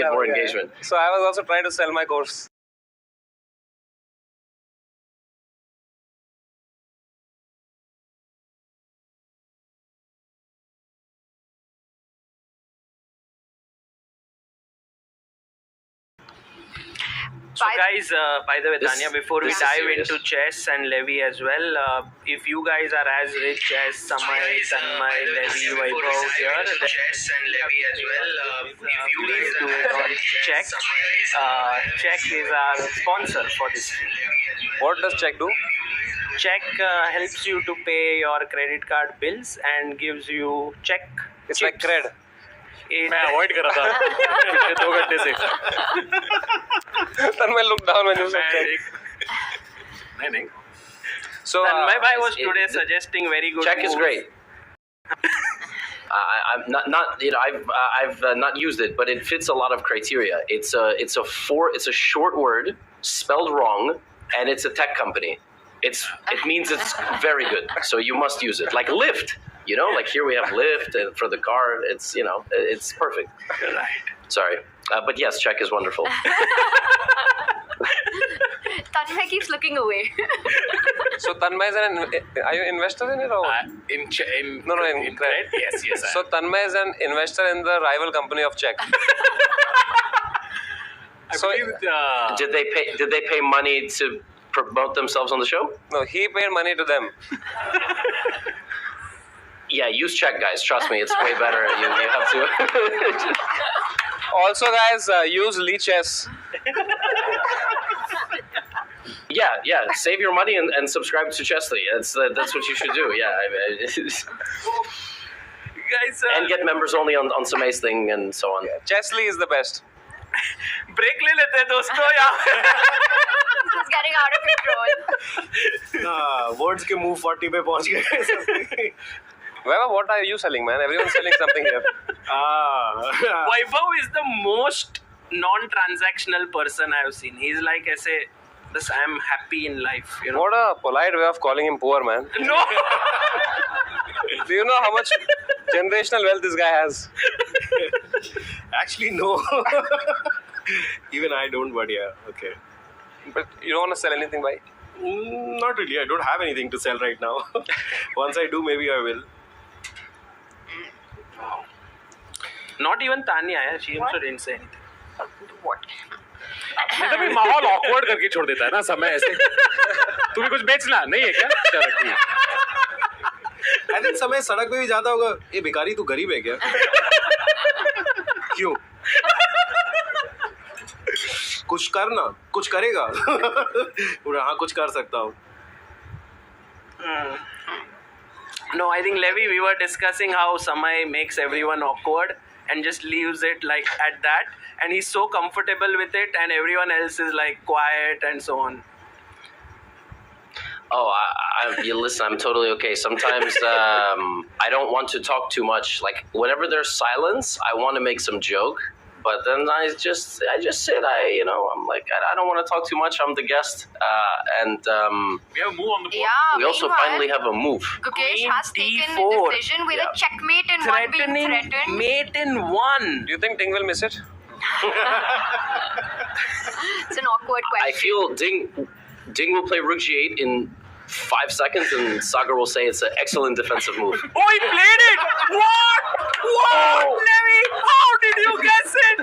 get more engagement. So I was also trying to sell my course. So guys, by the way, Tanya, before we dive into chess and Levi as well, if you guys are as rich as Samay, Tanmay, Levi, Vaibhav here, then chess and Levi as well, please do it on Check. Check is our sponsor for this. What does Check do? Check helps you to pay your credit card bills and gives you check. It's like cred. मैं avoid कर रहा था 2 घंटे से. Tanmay looked down when you said Check. नहीं. So Tanmay bhai was today suggesting very good. Check moves. is great. I'm not I've not used it, but it fits a lot of criteria. It's a short word spelled wrong, and it's a tech company. It means it's very good, so you must use it. Like Lyft, like here we have Lyft and for the car. It's it's perfect. Right. Sorry, but yes, Check is wonderful. Tanmay keeps looking away. So Tanmay is are you an investor in it or? In in credit? Yes. So Tanmay is an investor in the rival company of Check. So Did they pay money to promote themselves on the show? no, he paid money to them. Yeah, use Check, guys. Trust me, it's way better. You have to. Also, guys, use LearnChess. Yeah. Save your money and subscribe to ChessLife. That's what you should do. Yeah. Guys, And get members only on Samay's thing and so on. ChessLife is the best. break ले लेते हैं दोस्तों यहाँ. This is getting out of control. Words के move 40 पे पहुँच गए. Well, what are you selling, man? Everyone's selling something here. Vaibhav is the most non-transactional person I have seen. He's like ऐसे, this I am happy in life. What a polite way of calling him poor, man. No. Do you know how much generational wealth this guy has? Actually, no. Even I don't, but yeah, okay. But you don't want to sell anything, bhai? Not really. I don't have anything to sell right now. Once I do, maybe I will. Not even Tanya. She also didn't say anything. What? नहीं तो भी माहौल awkward करके छोड़ देता है ना समय ऐसे. तू भी कुछ बेचना नहीं है क्या? चलो ठीक. I think समय सड़क पे भी जाता होगा. ये भिखारी तू गरीब है क्या? क्यों? कुछ करना, कुछ करेगा. हाँ, कुछ कर सकता हूँ. No, I think Levi, we were discussing how Samay makes everyone awkward and just leaves it like at that, and he's so comfortable with it, and everyone else is like quiet and so on. Oh, you listen, I'm totally okay. Sometimes I don't want to talk too much. Like whenever there's silence, I want to make some joke. But then I just sit. I'm like, I don't want to talk too much. I'm the guest, and We have a move on the board. Yeah, we also meanwhile, finally have a move. Gukesh Queen has taken D4. the decision with Yeah. a checkmate in one being Threatening threatened. mate in one. Do you think Ding will miss it? It's an awkward question. I feel Ding will play Rook G8 in 5 seconds, and Sagar will say it's an excellent defensive move. Oh, he played it! What, Levi? How did you guess it?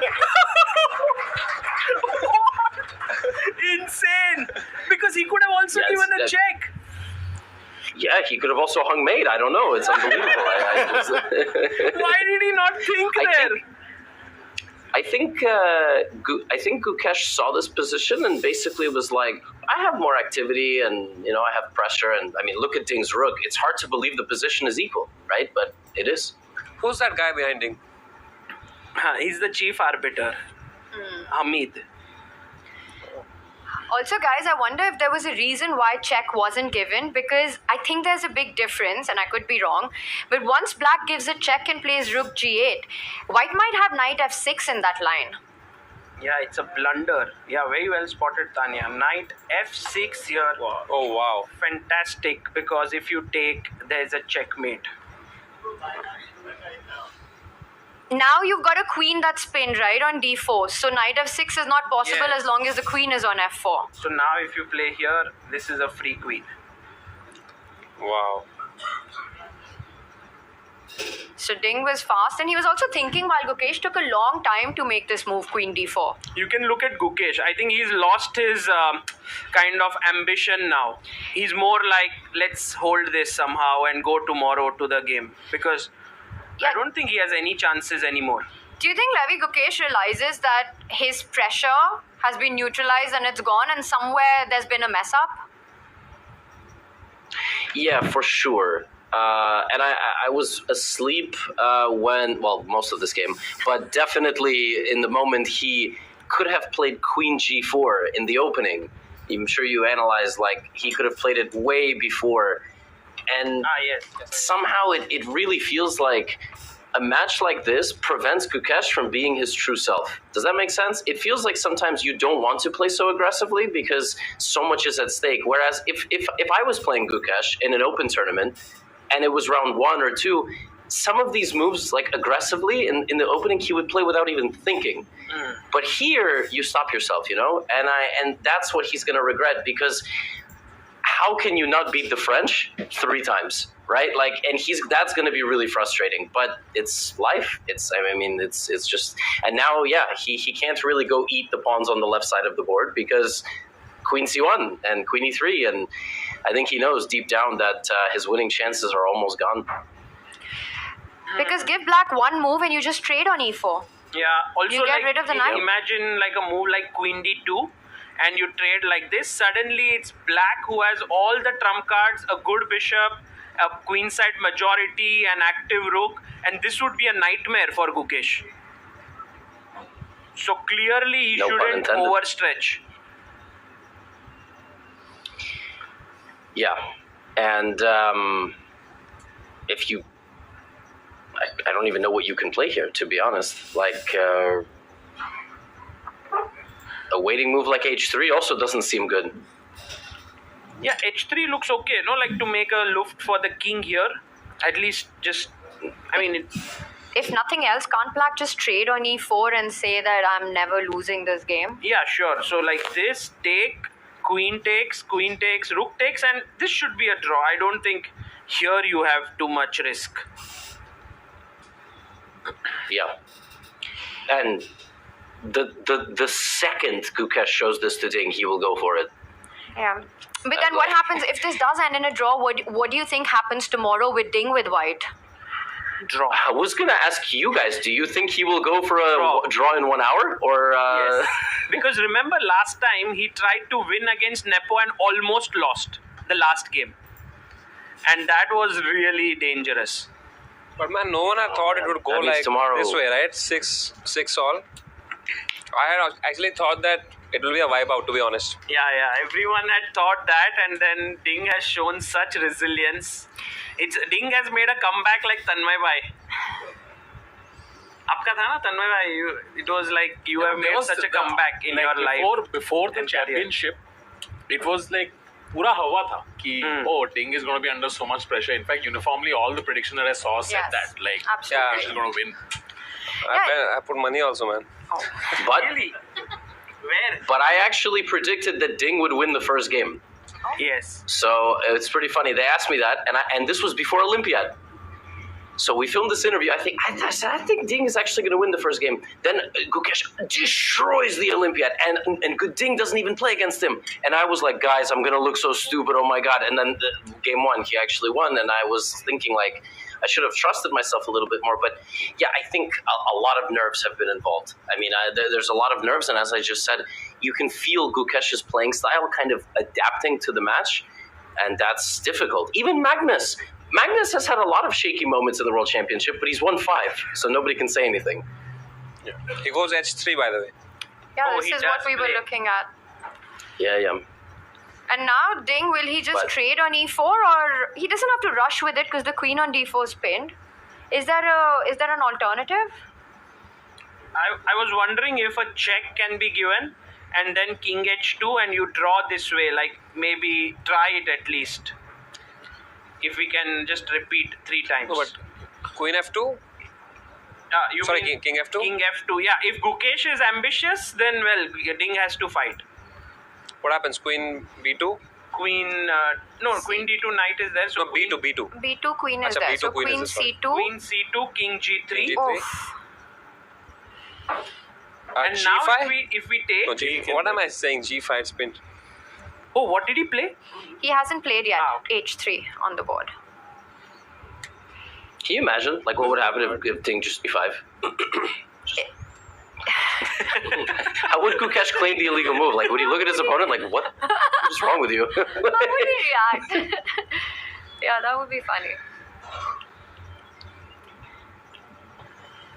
Insane! Because he could have also Yes, given a that- check. Yeah, he could have also hung mate. I don't know. It's unbelievable. Why did he not think there? I think Gukesh saw this position and basically was like, I have more activity and I have pressure, and I mean, look at Ding's rook. It's hard to believe the position is equal, right? But it is. Who's that guy behind Ding? He's the chief arbiter, Hamid. Also, guys, I wonder if there was a reason why check wasn't given, because I think there's a big difference, and I could be wrong, but once black gives a check and plays rook g8, white might have knight f6 in that line. Yeah, it's a blunder. Yeah, very well spotted, Tanya. Knight f6 here. Wow. Oh, wow. Fantastic, because if you take, there's a checkmate. Now you've got a queen that's pinned, right, on d4. So knight f6 is not possible Yes. as long as the queen is on f4. So now if you play here, this is a free queen. Wow. So Ding was fast, and he was also thinking while Gukesh took a long time to make this move, queen d4. You can look at Gukesh. I think he's lost his kind of ambition now. He's more like, let's hold this somehow and go tomorrow to the game. Because I don't think he has any chances anymore. Do you think Levi Gukesh realizes that his pressure has been neutralized and it's gone, and somewhere there's been a mess up? Yeah, for sure. And I was asleep most of this game, but definitely in the moment he could have played Queen G4 in the opening. I'm sure you analyzed, like, he could have played it way before. And Yes. somehow it really feels like a match like this prevents Gukesh from being his true self. Does that make sense? It feels like sometimes you don't want to play so aggressively because so much is at stake. Whereas if I was playing Gukesh in an open tournament and it was round 1 or 2, some of these moves, like aggressively in the opening, he would play without even thinking. But here you stop yourself, you know, and that's what he's going to regret, because how can you not beat the French 3 times, right? Like, and that's going to be really frustrating. But it's life. It's just, and now, yeah, he can't really go eat the pawns on the left side of the board because Queen C1 and Queen E3, and I think he knows deep down that his winning chances are almost gone. Because give black one move and you just trade on e4. Yeah, also You get rid of the knight? Imagine like a move like Queen D2 and you trade like this. Suddenly it's black who has all the trump cards, a good bishop, a queenside majority, an active rook, and this would be a nightmare for Gukesh. So clearly he No pun shouldn't intended. overstretch. Yeah, and if you, I don't even know what you can play here, to be honest. Like, a waiting move like H3 also doesn't seem good. Yeah, H3 looks okay, no? Like to make a luft for the king here. At least just, If nothing else, can't black just trade on e4 and say that I'm never losing this game? yeah, sure. So like this, take, queen takes, rook takes, and this should be a draw. I don't think here you have too much risk. Yeah, and the second Gukesh shows this to Ding, he will go for it. Yeah. But then what happens if this does end in a draw? What do you think happens tomorrow with Ding with white? Draw. I was gonna ask you guys, do you think he will go for a Draw. draw in 1 hour, or? Yes. Because remember last time he tried to win against Nepo and almost lost the last game. And that was really dangerous. But man, no one had thought it would go That means like tomorrow- this way, right? 6 all. I had actually thought that it will be a wipe out, to be honest. Yeah. Everyone had thought that, and then Ding has shown such resilience. Ding has made a comeback like Tanmay Bhai. Aapka tha na Tanmay Bhai? It was like you have made such a comeback in your life. Before the and career. championship, it was like पूरा हवा था कि oh, Ding is going to be under so much pressure. In fact, uniformly all the predictions that I saw said Yes, that, like, absolutely. he's going to win. I put money also, man. But Really? Where? but I actually predicted that Ding would win the first game. Yes. So it's pretty funny. They asked me that, and this was before Olympiad. So we filmed this interview. I said, I think Ding is actually going to win the first game. Then Gukesh destroys the Olympiad, and Ding doesn't even play against him. And I was like, guys, I'm going to look so stupid. Oh my god! And then game 1, he actually won, and I was thinking like, I should have trusted myself a little bit more. But yeah, I think a lot of nerves have been involved. I mean, there's a lot of nerves, and as I just said, you can feel Gukesh's playing style kind of adapting to the match, and that's difficult. Even Magnus has had a lot of shaky moments in the World Championship, but he's won 5, so nobody can say anything. He goes H3, by the way. Yeah, Oh, this he is what does we were play. looking at. Yeah. And now Ding, will he just But- trade on e4, or he doesn't have to rush with it because the queen on d4 is pinned? Is there an alternative? I was wondering if a check can be given and then king h2 and you draw this way, like maybe try it at least. If we can just repeat 3 times. No, but Queen F2? You Sorry, mean King F2? King F2. Yeah, if Gukesh is ambitious, then well, Ding has to fight. What happens? Queen B2? Queen, Queen D2, knight is there. So No, B2, B2. B2 queen is Acha, there. B2 So queen queen is this C2. Queen C2, King G3. King G3. Oof. And G5? now if we take... No, G4. What am I saying? G5 spin. Oh, what did he play? He hasn't played yet. Okay. H3 on the board. Can you imagine, like, what would happen if Ding just B5? How would Gukesh claim the illegal move? Like, would he look at his opponent like, what is wrong with you? How would he react? Yeah, that would be funny.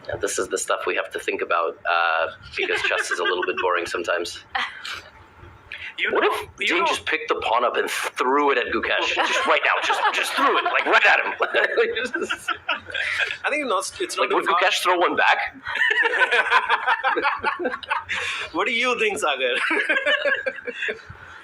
Yeah, this is the stuff we have to think about because chess is a little bit boring sometimes. What if Ding just picked the pawn up and threw it at Gukesh? Just right now, just threw it, like right at him. I think it's not Like, would Gukesh throw one back? What do you think, Sagar?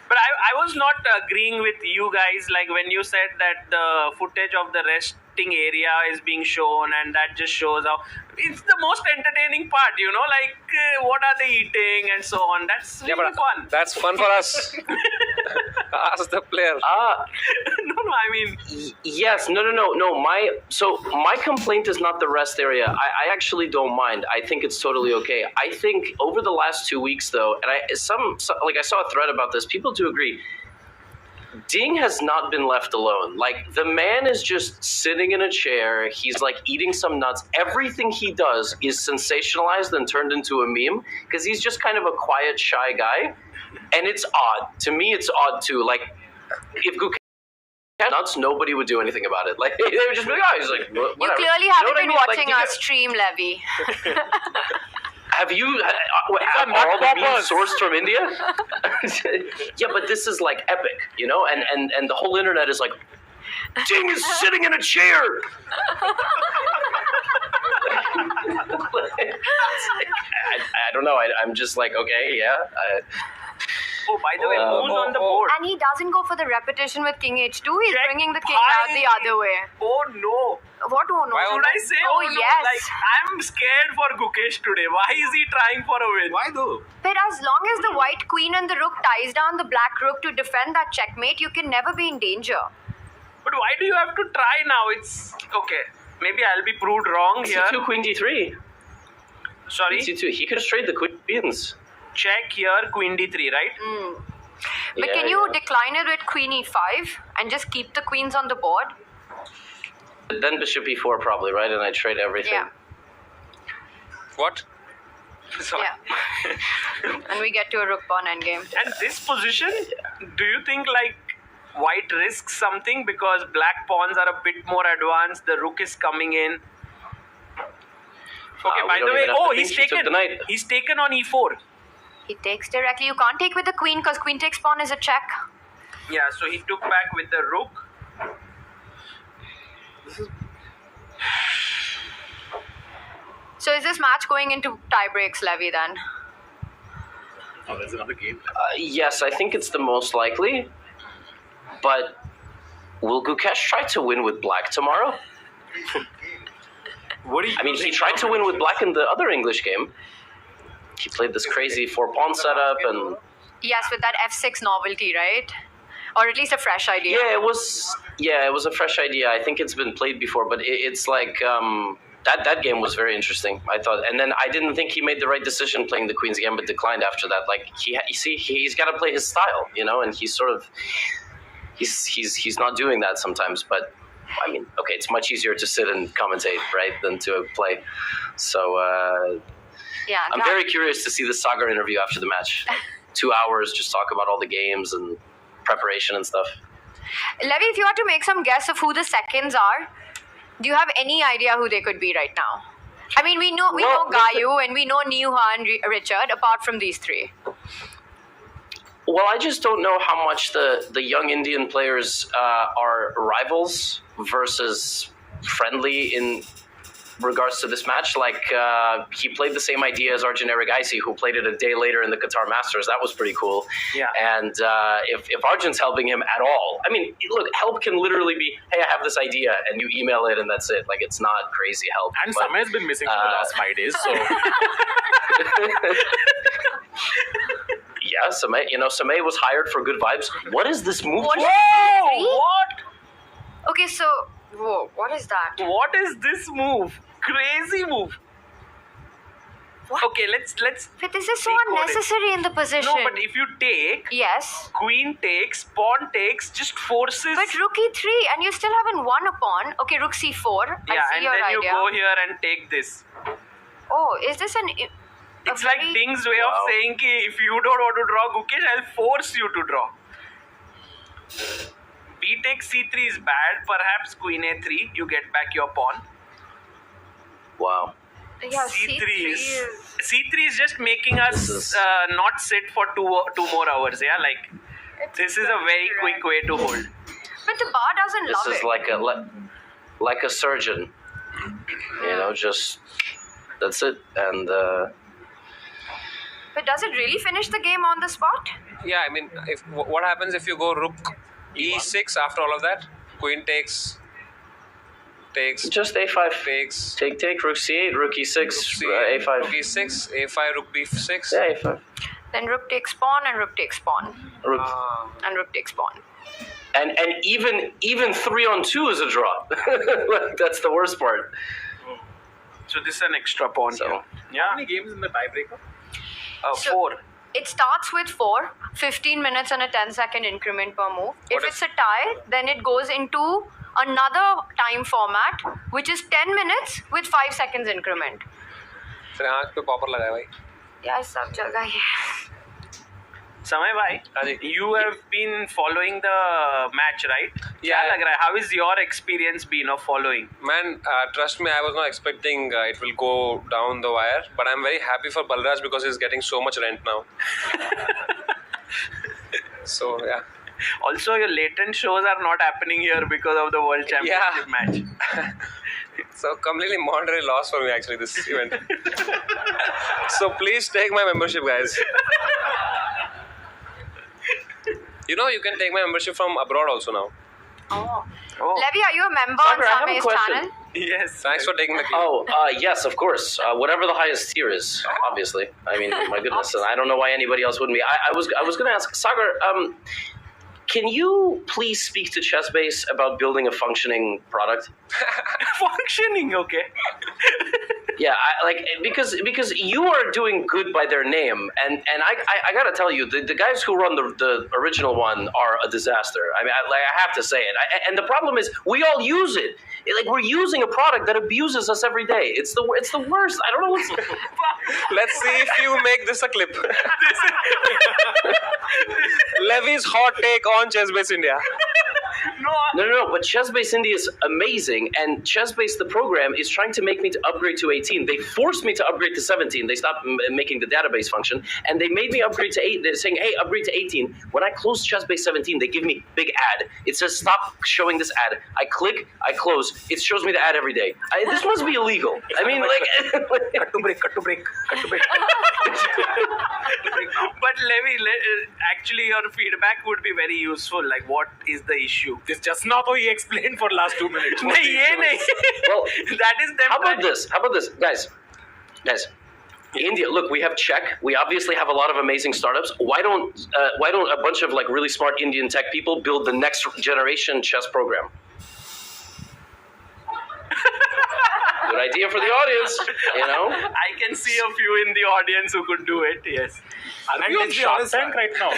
But I was not agreeing with you guys, like when you said that the footage of the resting area is being shown and that just shows how it's the most entertaining part, like what are they eating and so on. That's really fun. That's fun for us. Ask the player. No, I mean... Yes, no. My complaint is not the rest area. I actually don't mind. I think it's totally okay. I think over the last 2 weeks, though, and I saw a thread about this. People do agree. Ding has not been left alone. Like, the man is just sitting in a chair. He's like eating some nuts. Everything he does is sensationalized and turned into a meme because he's just kind of a quiet, shy guy. And it's odd. To me, it's odd too. Like, if Gukesh had nuts, nobody would do anything about it. Like, they would just be like, oh, he's like, whatever. You clearly haven't been watching like, our stream, Levy. Have you? Have all the memes sourced from India? Yeah, but this is like epic, and the whole internet is like, Ding is sitting in a chair. I don't know. I'm just like, okay, yeah. Oh, by the way, who's on the board? And he doesn't go for the repetition with King H2. He's bringing the king out the other way. Oh no. What? Oh no. Should I say oh no? Yes. Like, I'm scared for Gukesh today. Why is he trying for a win? Why though? But as long as the white queen and the rook ties down the black rook to defend that checkmate, you can never be in danger. But why do you have to try now? It's okay. Maybe I'll be proved wrong here. C2, Queen D3. Sorry? C2. He could have traded the queens. Check here, Queen D3, right? But can you decline it with Queen E5 and just keep the queens on the board? Then Bishop E4 probably, right? And I trade everything. Yeah. What? Sorry. Yeah. And we get to a rook pawn endgame. And this position, do you think like white risks something because black pawns are a bit more advanced, the rook is coming in? Okay, by the way, he's taken on E4. He takes directly. You can't take with the queen because queen takes pawn is a check. Yeah, so he took back with the rook. So is this match going into tiebreaks, Levy, then? Oh, there's another game. Yes, I think it's the most likely. But will Gukesh try to win with black tomorrow? He tried to win with black in the other English game. He played this crazy 4-pawn setup and... Yes, with that F6 novelty, right? Or at least a fresh idea. Yeah, it was a fresh idea. I think it's been played before, but it's like... That game was very interesting, I thought. And then I didn't think he made the right decision playing the Queen's Gambit declined after that. Like, he's got to play his style, and he's sort of... He's not doing that sometimes, but... I mean, okay, it's much easier to sit and commentate, right, than to play. So, yeah, I'm very curious to see the Sagar interview after the match. 2 hours, just talk about all the games and preparation and stuff. Levy, if you had to make some guess of who the seconds are, do you have any idea who they could be right now? I mean, we know Gayu and we know Niuha and Richard, apart from these three. Well, I just don't know how much the young Indian players are rivals versus friendly in regards to this match. Like he played the same idea as our generic Icy, who played it a day later in the Qatar Masters. That was pretty cool. Yeah. And if Arjun's helping him at all, I mean, look, help can literally be, hey, I have this idea, and you email it, and that's it. Like, it's not crazy help. And Samay has been missing for the last 5 days, so yeah, Samay was hired for good vibes. What is this move? What? Whoa! What? Okay, so whoa, what is that? What is this move? Crazy move. What? Okay, let's. But this is so decode it. unnecessary in the position. No, but if you take yes. queen takes, pawn takes, just forces. But rook e3, and you still haven't won a pawn. Okay, rook c4. yeah, I see and your then idea. you go here and take this. Oh, is this an? It's like Ding's way of saying ki if you don't want to draw Gukesh, I'll force you to draw. B takes c3 is bad. Perhaps queen a3, you get back your pawn. Wow. Yeah, C3 is just making us not sit for two more hours. Yeah, like this is a very quick way to hold. But the bar doesn't This love is it. like a surgeon. Just that's it. And But does it really finish the game on the spot? Yeah, I mean, what happens if you go rook e6 after all of that? Queen takes, just a5. takes, Take, rook c8, rook e6, rook a5. rook e6, a5, rook b6. Yeah, a5. Then rook takes pawn and rook takes pawn Rook. and rook takes pawn. And even 3-on-2 is a draw. Like, that's the worst part. So this is an extra pawn So- here. Yeah, how many games in the tiebreaker? So- 4. It starts with 4, 15 minutes and a 10-second increment per move. If it's a tie, then it goes into another time format, which is 10 minutes with 5 seconds increment. फिर आँख पे popper लगाया भाई. Yeah, सब जगह ही है. Samay bhai, Haji. you have been following the match, right? Yeah. क्या लग रहा है? How is your experience been of following? Man, trust me, I was not expecting it will go down the wire, but I'm very happy for Balraj because he's getting so much rent now. So yeah. Also, your latent shows are not happening here because of the World Championship match. So completely monetary loss for me actually this event. So please take my membership, guys. You can take my membership from abroad also now. Oh. Oh. Levy, are you a member Sagar, I on have a Samay's question. channel? Yes. Thanks for taking the cue. Oh, yes, of course. Whatever the highest tier is, obviously. I mean, my goodness, and I don't know why anybody else wouldn't be. I was going to ask Sagar. Can you please speak to ChessBase about building a functioning product? Functioning, okay. Yeah, because you are doing good by their name, and I gotta tell you, the guys who run the original one are a disaster. I mean, I have to say it. And the problem is, we all use it. Like, we're using a product that abuses us every day. It's the worst. I don't know what's. Let's see if you make this a clip. Levy's hot take on ChessBase India. No, but ChessBase India is amazing, and ChessBase, the program, is trying to make me to upgrade to 18. They forced me to upgrade to 17. They stopped making the database function, and they made me upgrade to 8. They're saying, hey, upgrade to 18. When I close ChessBase 17, they give me big ad. It says, stop showing this ad. I click, I close. It shows me the ad every day. This must be illegal. I mean, like... Cut to break. But Levy, actually your feedback would be very useful. Like, what is the issue? This just now though he explained for last 2 minutes. No, ye nahi. Well, That is them. How about this, guys? India, look, we have Czech. We obviously have a lot of amazing startups. Why don't a bunch of like really smart Indian tech people build the next generation chess program? Good idea for the audience, I can see a few in the audience who could do it. Yes. Are you on Shark Tank right now?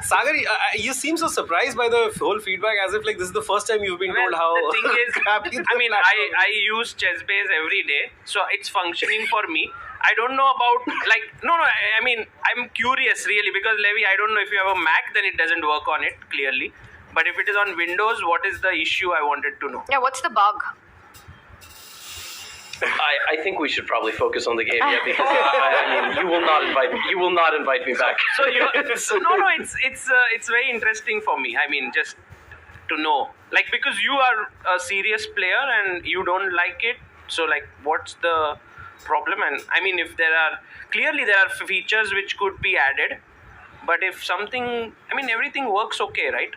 Sagar, you seem so surprised by the whole feedback, as if like this is the first time you've been told how. The thing is, crappy the I mean, platform I use ChessBase every day, so it's functioning for me. I don't know about I mean, I'm curious really because Levy, I don't know if you have a Mac, then it doesn't work on it clearly. But if it is on Windows, what is the issue? I wanted to know. Yeah, what's the bug? I think we should probably focus on the game, because I mean, you will not invite me back. So it's very interesting for me. I mean, just to know, like, because you are a serious player and you don't like it, so like what's the problem? And I mean, if there are features which could be added, but if something, I mean, everything works okay, right?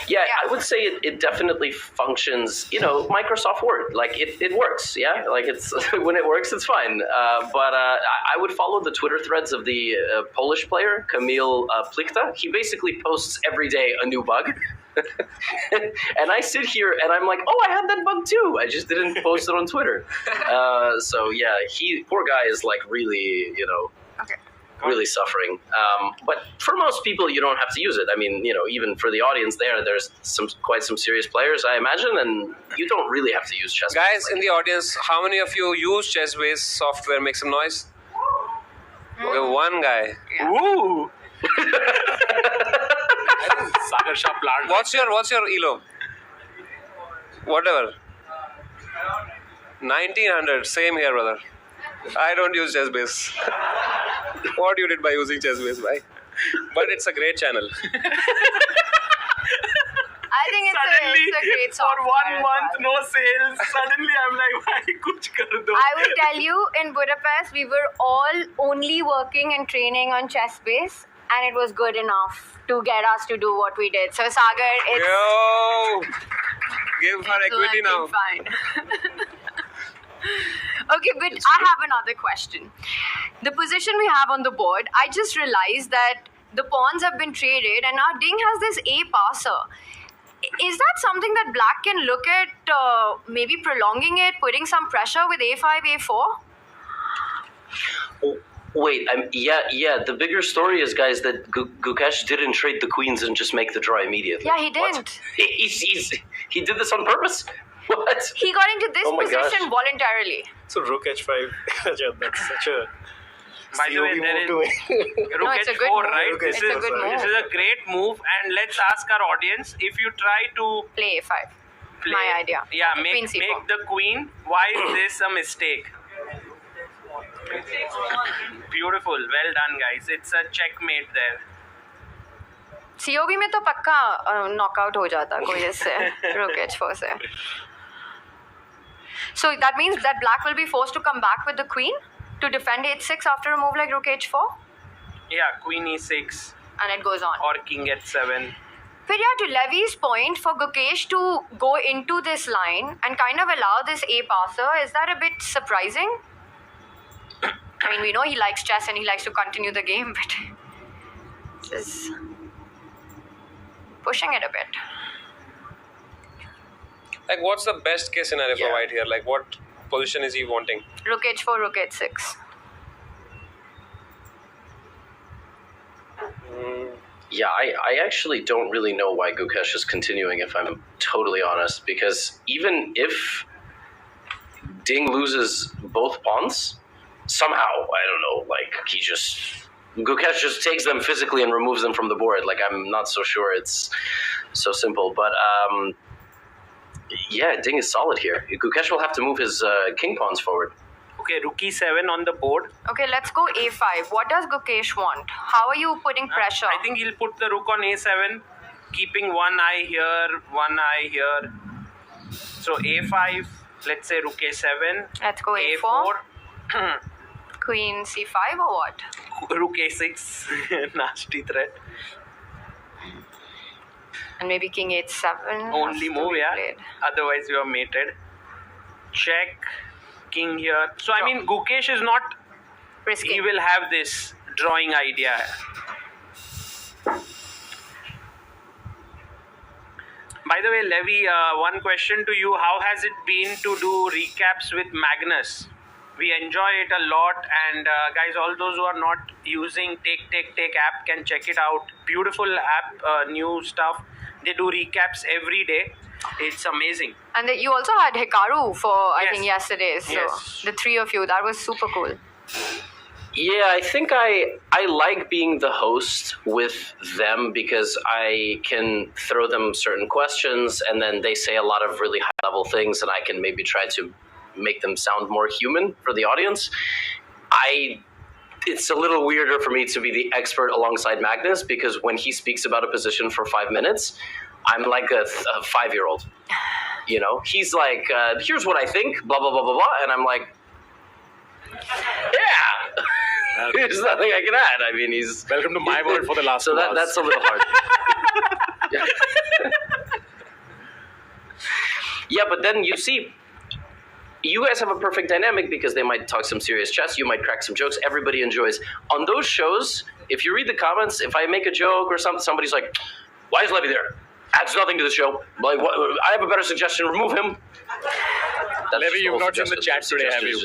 Yeah, I would say it definitely functions, Microsoft Word, like it works, yeah? Like it's when it works, it's fine. But I would follow the Twitter threads of the Polish player, Kamil Plichta. He basically posts every day a new bug. And I sit here and I'm like, oh, I had that bug too. I just didn't post it on Twitter. So yeah, poor guy is like really, really suffering. But for most people, you don't have to use it. I mean, even for the audience there's quite some serious players, I imagine, and you don't really have to use chess. Guys in the audience, how many of you use ChessBase software? Make some noise. Okay, one guy. Yeah. Ooh. Sagar Shah plant. What's your elo? Whatever. 1900. Same here, brother. I don't use ChessBase. What you did by using ChessBase, bhai? But it's a great channel. I think it's a great software. For 1 month, no sales. Suddenly, I'm like, why kuch kar do? I will tell you, in Budapest, we were all only working and training on ChessBase, and it was good enough to get us to do what we did. So, Sagar, it's... Yo! Give her equity now. Fine. Okay, but I have another question. The position we have on the board, I just realized that the pawns have been traded, and now Ding has this A passer. Is that something that Black can look at, maybe prolonging it, putting some pressure with A5, A4? Oh, wait, the bigger story is, guys, that Gukesh didn't trade the queens and just make the draw immediately. Yeah, he didn't. He did this on purpose? What? He got into this position gosh. voluntarily. So Rook H5, that's such a... By the way, there is Rook it's a good H4, move. right? It's a good move. This is a great move, and let's ask our audience, if you try to Play A5. play, My idea. Yeah, Okay, make queen C4. the queen. Why is this a mistake? Beautiful, well done, guys. It's a checkmate there. COB में तो पक्का knockout हो जाता कोई इससे Rook H4 से. So that means that Black will be forced to come back with the queen to defend H6 after a move like Rook H4, Yeah, queen E6 and it goes on. or king H7. But yeah, to Levy's point, for Gukesh to go into this line and kind of allow this A passer, is that a bit surprising? I mean, we know he likes chess and he likes to continue the game, but this is pushing it a bit. Like, what's the best case scenario for White here? Like, what position is he wanting? Rook H4, Rook H6. Yeah, I actually don't really know why Gukesh is continuing, if I'm totally honest, because even if Ding loses both pawns, somehow, I don't know, like, Gukesh just takes them physically and removes them from the board. Like, I'm not so sure it's so simple, but yeah, Ding is solid here. Gukesh will have to move his king pawns forward. Okay, rook E7 on the board. Okay, let's go A5. What does Gukesh want? How are you putting pressure? I think he'll put the rook on A7, keeping one eye here, one eye here. So A5, let's say rook A7. Let's go A4. Queen C5 or what? Rook A6, nasty threat. And maybe King H7. Only move, yeah. Otherwise, you are mated. Check, king here. So, I mean, Gukesh is not Risky. He will have this drawing idea. By the way, Levy, one question to you. How has it been to do recaps with Magnus? We enjoy it a lot, and guys, all those who are not using Take app can check it out. Beautiful app, new stuff. They do recaps every day. It's amazing. And you also had Hikaru for, I think, yesterday. So Yes. the three of you, that was super cool. Yeah, I think I like being the host with them because I can throw them certain questions and then they say a lot of really high level things and I can maybe try to make them sound more human for the audience. It's a little weirder for me to be the expert alongside Magnus because when he speaks about a position for 5 minutes, I'm like a 5-year-old. You know, he's like, here's what I think, blah, blah, blah, blah, blah. And I'm like, yeah, there's nothing I can add. I mean, he's... Welcome to my world for the last So 2 hours. that's a little hard. Yeah. Yeah, but then you see, you guys have a perfect dynamic because they might talk some serious chess, you might crack some jokes, everybody enjoys. On those shows, if you read the comments, if I make a joke or something, somebody's like, why is Levy there? Adds nothing to the show. Like, what, I have a better suggestion, remove him. That's Levy, you've not seen the chat today, have you?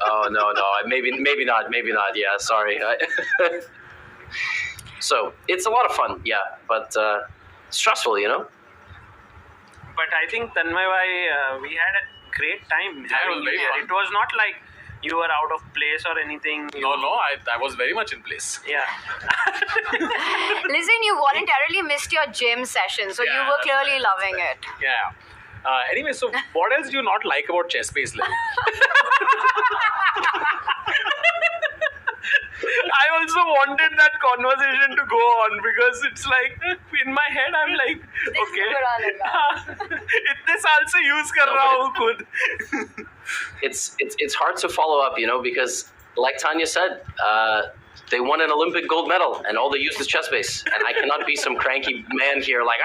Oh, no, maybe not, yeah, sorry. So, it's a lot of fun, yeah, but stressful, you know? But I think Tanmay, we had a great time having you very here. fun. It was not like you were out of place or anything. No, I was very much in place. Yeah. Listen, you voluntarily missed your gym session, so you Yeah, were that's clearly loving it. Yeah. Anyway, so what else do you not like about ChessSpace, Levy? I also wanted that conversation to go on because it's like in my head I'm like, okay, itne saal se use kar raha hu khud. It's hard to follow up, you know, because like Tanya said, they won an Olympic gold medal and all they used is ChessBase. And I cannot be some cranky man here like,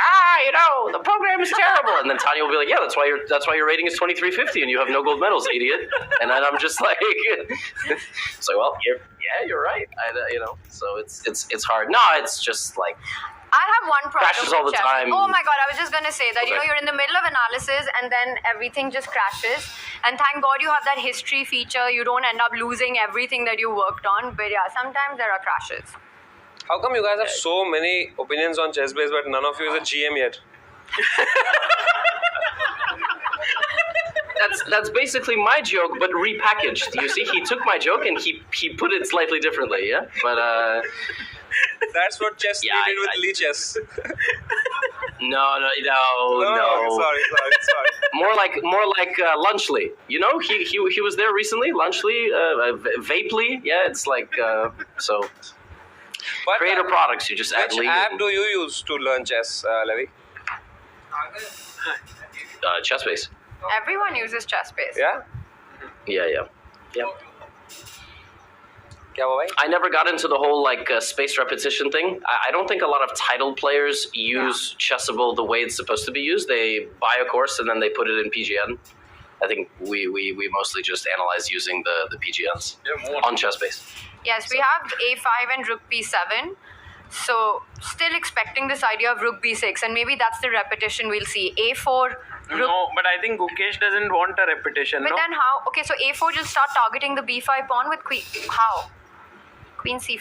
you know, the program is terrible. And then Tanya will be like, yeah, that's why your rating is 2350 and you have no gold medals, idiot. And then I'm just like, it's like, well, you're right. You know, so it's hard. No, it's just like, I have one problem crashes all with the chess. time. Oh my god, I was just going to say that, you Okay. know, you're in the middle of analysis and then everything just crashes. And thank God you have that history feature. You don't end up losing everything that you worked on. But yeah, sometimes there are crashes. How come you guys have so many opinions on ChessBase, but none of you is a GM yet? That's basically my joke, but repackaged. You see, he took my joke and he put it slightly differently, yeah? But, That's what Chess Yeah, did with LearnChess. no. Sorry. More like Lunchley. You know, he was there recently. Lunchley, Vapely. Yeah, it's like so. But, Creator products. You just add which link. app do you use to learn chess, Levy? ChessBase. Everyone uses ChessBase. Yeah? Yeah. Kya hua bhai? I never got into the whole like spaced repetition thing. I don't think a lot of titled players use Chessable the way it's supposed to be used. They buy a course and then they put it in PGN. I think we mostly just analyze using the PGNs on ChessBase. Yes, we have A5 and Rook B7. So still expecting this idea of Rook B6, and maybe that's the repetition we'll see. A4, Rook. No, but I think Gukesh doesn't want a repetition. But no? then how? Okay, so A4 will start targeting the B5 pawn with queen. How? Queen C5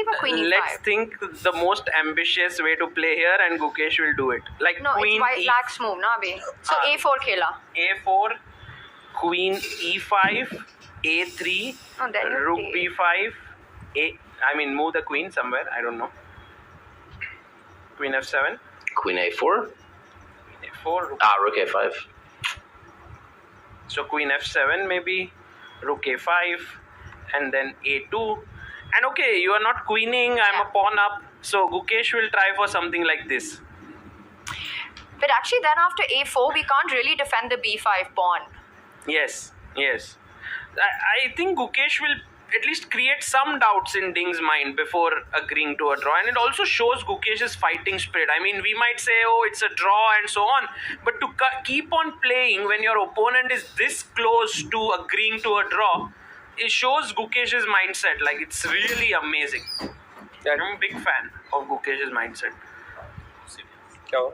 or Queen E5? Let's think the most ambitious way to play here, and Gukesh will do it. Like No, Queen it's white E, black's move, na abhi. So A4 khela. A4, Queen E5, A3, Oh, then you Rook take. B5, move the queen somewhere. I don't know. Queen F7, Queen A4. A4, Rook. Rook A5. So Queen F7 maybe, Rook A5, and then A2. And okay, you are not queening, I'm a pawn up. So Gukesh will try for something like this. But actually, then after A4, we can't really defend the B5 pawn. Yes. I think Gukesh will at least create some doubts in Ding's mind before agreeing to a draw. And it also shows Gukesh's fighting spirit. I mean, we might say, oh, it's a draw and so on. But to keep on playing when your opponent is this close to agreeing to a draw, it shows Gukesh's mindset. Like, it's really amazing. I'm a big fan of Gukesh's mindset. Kya hua?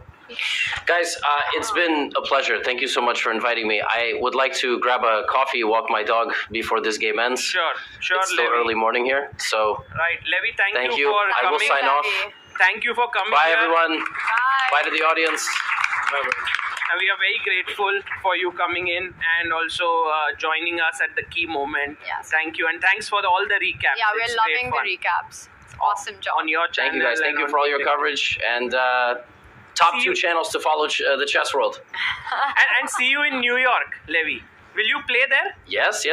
Guys, it's been a pleasure. Thank you so much for inviting me. I would like to grab a coffee, walk my dog before this game ends. Sure, It's still Levy. early morning here, so Right, Levy, thank thank you. you for I will coming. sign off. Thank you for coming Bye, here. everyone. Bye. Bye to the audience. And we are very grateful for you coming in and also joining us at the key moment. Yes. Thank you, and thanks for all the recaps. Yeah, we're It's loving great the fun. recaps. It's awesome job. On your channel. Thank you, guys. Thank and you on for all your TikTok. coverage. And top See two you. channels to follow the chess world. And see you in New York, Levy. Will you play there? Yes.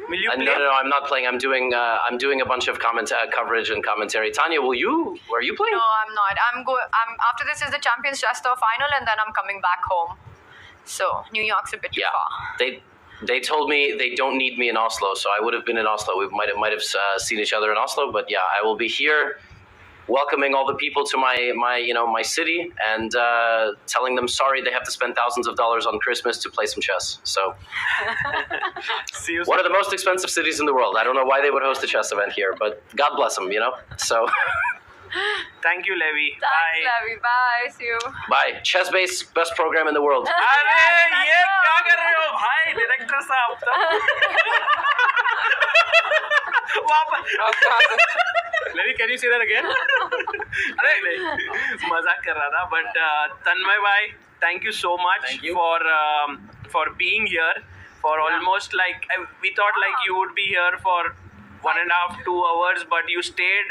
Will you play? No, I'm not playing. I'm doing a bunch of coverage and commentary. Tanya, are you playing? No, I'm not. I'm after this is the Champions Chess Tour final, and then I'm coming back home. So New York's a bit too far. They told me they don't need me in Oslo, so I would have been in Oslo. We might have seen each other in Oslo, but yeah, I will be here, welcoming all the people to my city and telling them sorry they have to spend thousands of dollars on Christmas to play some chess. So, one of the most expensive cities in the world. I don't know why they would host a chess event here, but God bless them, So. Thank you, Levi. Thanks, Levi. Bye. See you. Bye. Chess-based best program in the world. अरे ये क्या कर रहे हो भाई director साहब Levi, can you say that again? अरे मजाक कर रहा था but Tanmay bhai, thank you so much for being here for almost we thought you would be here for 1.5 2 hours, but you stayed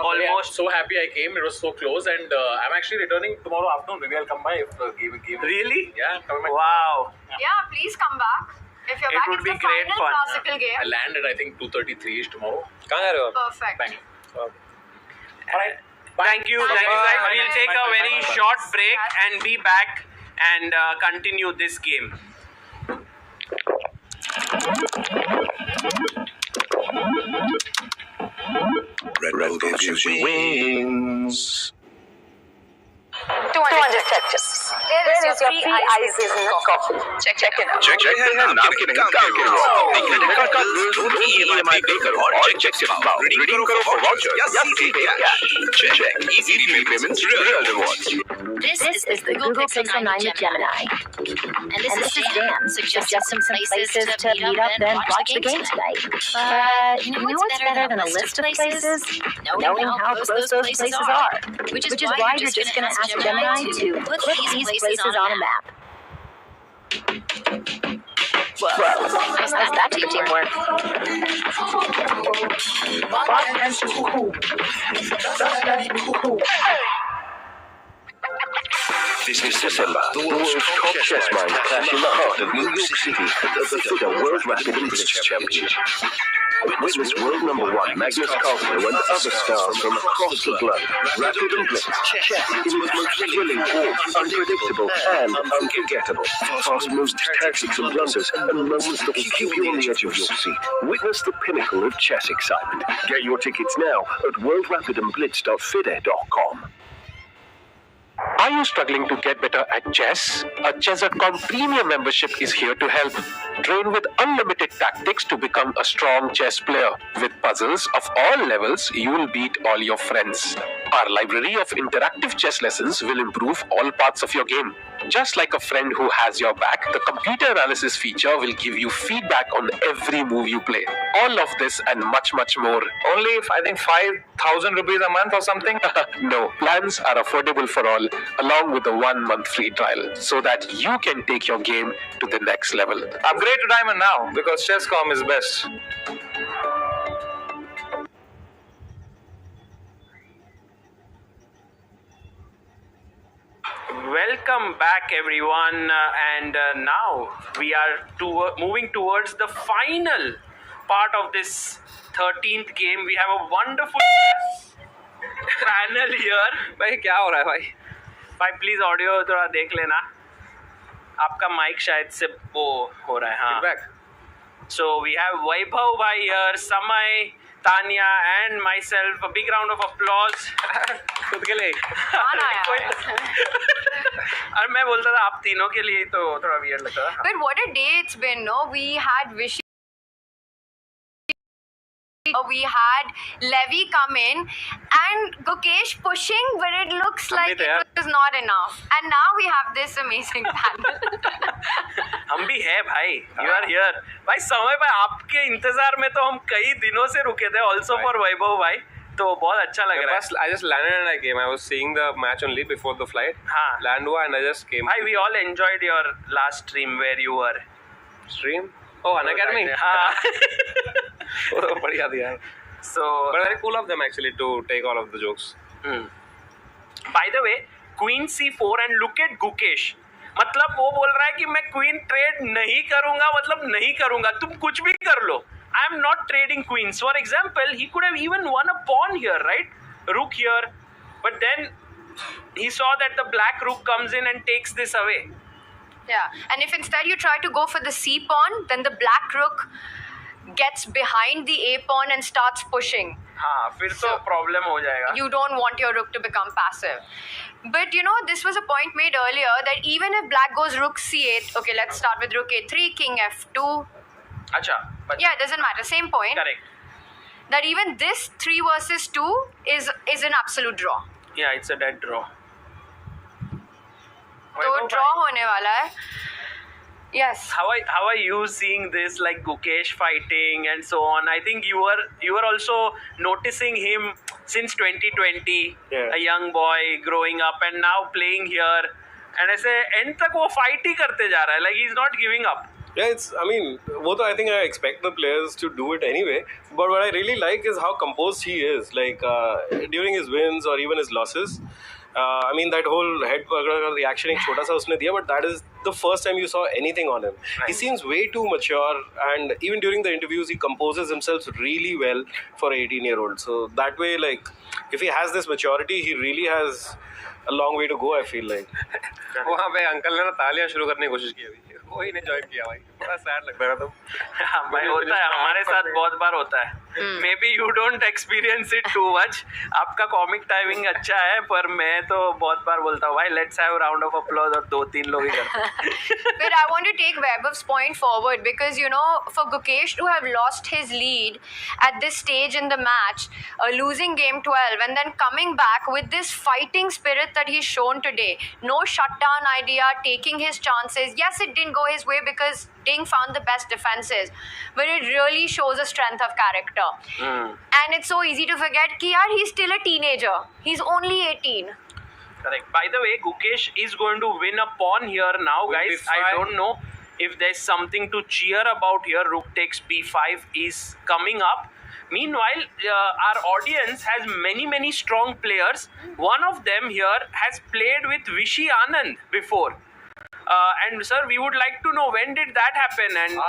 almost. So happy I came. It was so close, and I'm actually returning tomorrow afternoon. Maybe I'll come by if the game. Really? Yeah, coming back. Wow. Yeah, please come back. If you're back, would it's be the great final fun. classical game. I land at I think 2:33ish tomorrow. Perfect. Thank you. Thank you guys. We'll take a very short break and be back and continue this game. Red gives you wings. 200 Tetris. There is your free ice coffee. Check it out. Check it out. Now get it. Check for voucher. Check. Easy payments. Real rewards. This is the Google Pixel 9 with Gemini. And this is Dan suggesting some places to meet up and watch the game tonight. But you know what's better than a list of places? Knowing how close those places are. Which is why you're just going to ask Gemini to put these places on a map. Whoa, how's that for teamwork? This December, the world's top chess minds clash in the heart of New York City at the FIDE World Championship. Witness world number one Magnus Carlsen and other stars from across the globe. Rapid and blitz, chess in its most thrilling form, unpredictable and unforgettable. Fast moves, tactics and blunders, and moments that will keep you on the edge of your seat. Witness the pinnacle of chess excitement. Get your tickets now at worldrapidandblitz.fide.com. Are you struggling to get better at chess? A Chess.com premium membership is here to help. Train with unlimited tactics to become a strong chess player. With puzzles of all levels, you will beat all your friends. Our library of interactive chess lessons will improve all parts of your game. Just like a friend who has your back, the computer analysis feature will give you feedback on every move you play. All of this and much, much more. Only, I think, 5,000 rupees a month or something? No, plans are affordable for all, along with a 1-month free trial, so that you can take your game to the next level. Upgrade to Diamond now, because ChessCom is best. Welcome back, everyone, and now we are moving towards the final part of this 13th game. We have a wonderful panel here. भाई क्या हो रहा है भाई? भाई please audio थोड़ा देख लेना. आपका माइक शायद से वो हो रहा है. हाँ. Feedback. So we have Vaibhav bhai here, Samay, Tanya, and myself. A big round of applause. खुद के लिए. और मैं बोलता था आप तीनों के लिए तो थोड़ा weird लगता था. But what a day it's been, no? We had Vishy. We had Levi come in and Gukesh pushing, but it looks like it was not enough. And now we have this amazing panel. हम भी है भाई. You are here. भाई समय भाई आपके इंतजार में तो हम कई दिनों से रुके थे. Also for Vaibhav भाई. तो बहुत अच्छा लग रहा है. I just landed and I came. I was seeing the match only before the flight. हाँ. Land हुआ and I just came. भाई we all enjoyed your last stream where you were. Stream? Oh, Unacademy? हाँ. बढ़िया दिया. So, but very cool of them actually to take all of the jokes. By the way, Queen C4 and look at Gukesh. मतलब वो बोल रहा है कि मैं क्वीन ट्रेड नहीं करूंगा, मतलब नहीं करूंगा, तुम कुछ भी कर लो. I am not trading queens. For example, he could have even won a pawn here, right? Rook here. But then he saw that the black rook comes in and takes this away. Yeah, and if instead you try to go for the C pawn, then the black rook gets behind the A pawn and starts pushing. हाँ, फिर तो problem हो जाएगा. You don't want your rook to become passive. But you know, this was a point made earlier that even if black goes rook C8, okay, let's start with rook A3, king F2. अच्छा. Yeah, it doesn't matter. Same point. Correct. That even this 3 versus 2 is an absolute draw. Yeah, it's a dead draw. तो draw होने वाला है. Yes. How are you seeing this, like Gukesh fighting and so on? I think you were also noticing him since 2020, a young boy growing up and now playing here. And ऐसे end तक वो fight ही करते जा रहा है, like he's not giving up. Yeah, I think I expect the players to do it anyway. But what I really like is how composed he is. Like during his wins or even his losses. That whole head reaction एक छोटा सा उसने दिया, but that is the first time you saw anything on him. Right. He seems way too mature, and even during the interviews, he composes himself really well for an 18-year-old. So that way, like, if he has this maturity, he really has a long way to go, I feel like. वहाँ पे uncle ने ना तालियां शुरू करने की कोशिश की अभी, वही ने ज्वाइन किया भाई, बड़ा सैड लगता है तो. हाँ भाई, होता है, हमारे साथ बहुत बार होता है. Maybe you don't experience it too much. आपका कॉमिक टाइमिंग अच्छा है, पर मैं तो बहुत बार बोलता हूँ भाई, let's have a round of applause और 2-3 लोग ही करते हैं. But I want to take Vaibhav's point forward because, you know, for Gukesh to have lost his lead at this stage in the match, losing game 12 and then coming back with this fighting spirit that he's shown today, no shutdown idea, taking his chances. Yes, it didn't go his way because Ding found the best defenses, but it really shows a strength of character. And it's so easy to forget that he's still a teenager. He's only 18. Correct. By the way, Gukesh is going to win a pawn here now, guys. I don't know if there's something to cheer about here. Rook takes b5 is coming up. Meanwhile, our audience has many strong players. One of them here has played with Vishy Anand before. And sir, we would like to know, when did that happen? And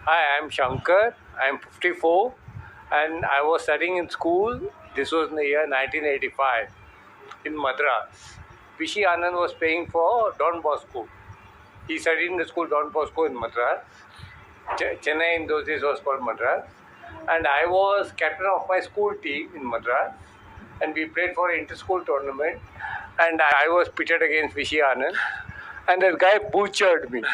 Hi, I'm Shankar. I'm 54 and I was studying in school. This was in the year 1985 in Madras. Vishy Anand was playing for Don Bosco. He studied in the school Don Bosco in Madras. Chennai in those days was called Madras. And I was captain of my school team in Madras. And we played for an inter-school tournament. And I was pitted against Vishy Anand. And that guy butchered me.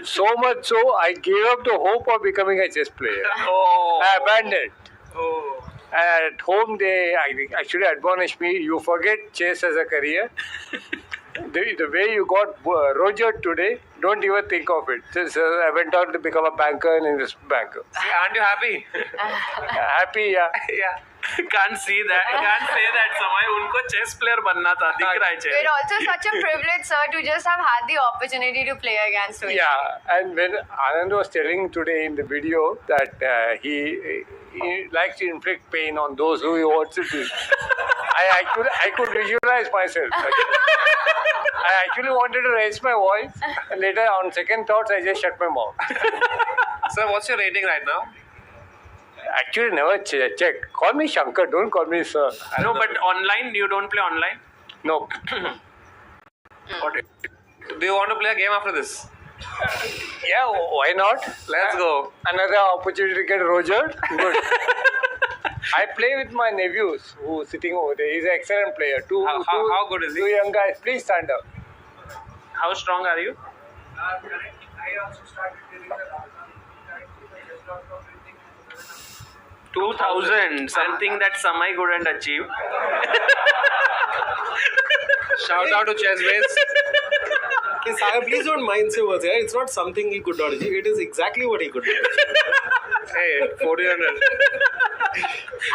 So much so, I gave up the hope of becoming a chess player. I abandoned. And at home, they actually admonished me, you forget chess as a career. The way you got Roger today, don't even think of it. I went on to become a banker and investment banker. Aren't you happy? Happy, yeah. Yeah. Can't see that. Can't say that. समय उनको chess player बनना था. दिख रहा है chess. It's also such a privilege, sir, to just have had the opportunity to play against him. Yeah, and when Anand was telling today in the video that he likes to inflict pain on those who he wants to do, I could visualize myself. I actually wanted to raise my voice, and later on second thoughts, I just shut my mouth. Sir, what's your rating right now? Actually, never check. Call me Shankar, don't call me sir. No, but online, you don't play online? No. Got it. Do you want to play a game after this? Yeah, why not? Let's go. Another opportunity to get Roger. Good. I play with my nephews who are sitting over there. He's an excellent player. How good is he? Two young guys. Please stand up. How strong are you? I also started during the last 2000, something that Samay couldn't achieve. Shout out to ChessMates. Okay, Sagar, please don't mind say words. It's not something he could not achieve. It is exactly what he could not achieve. Hey, 1400.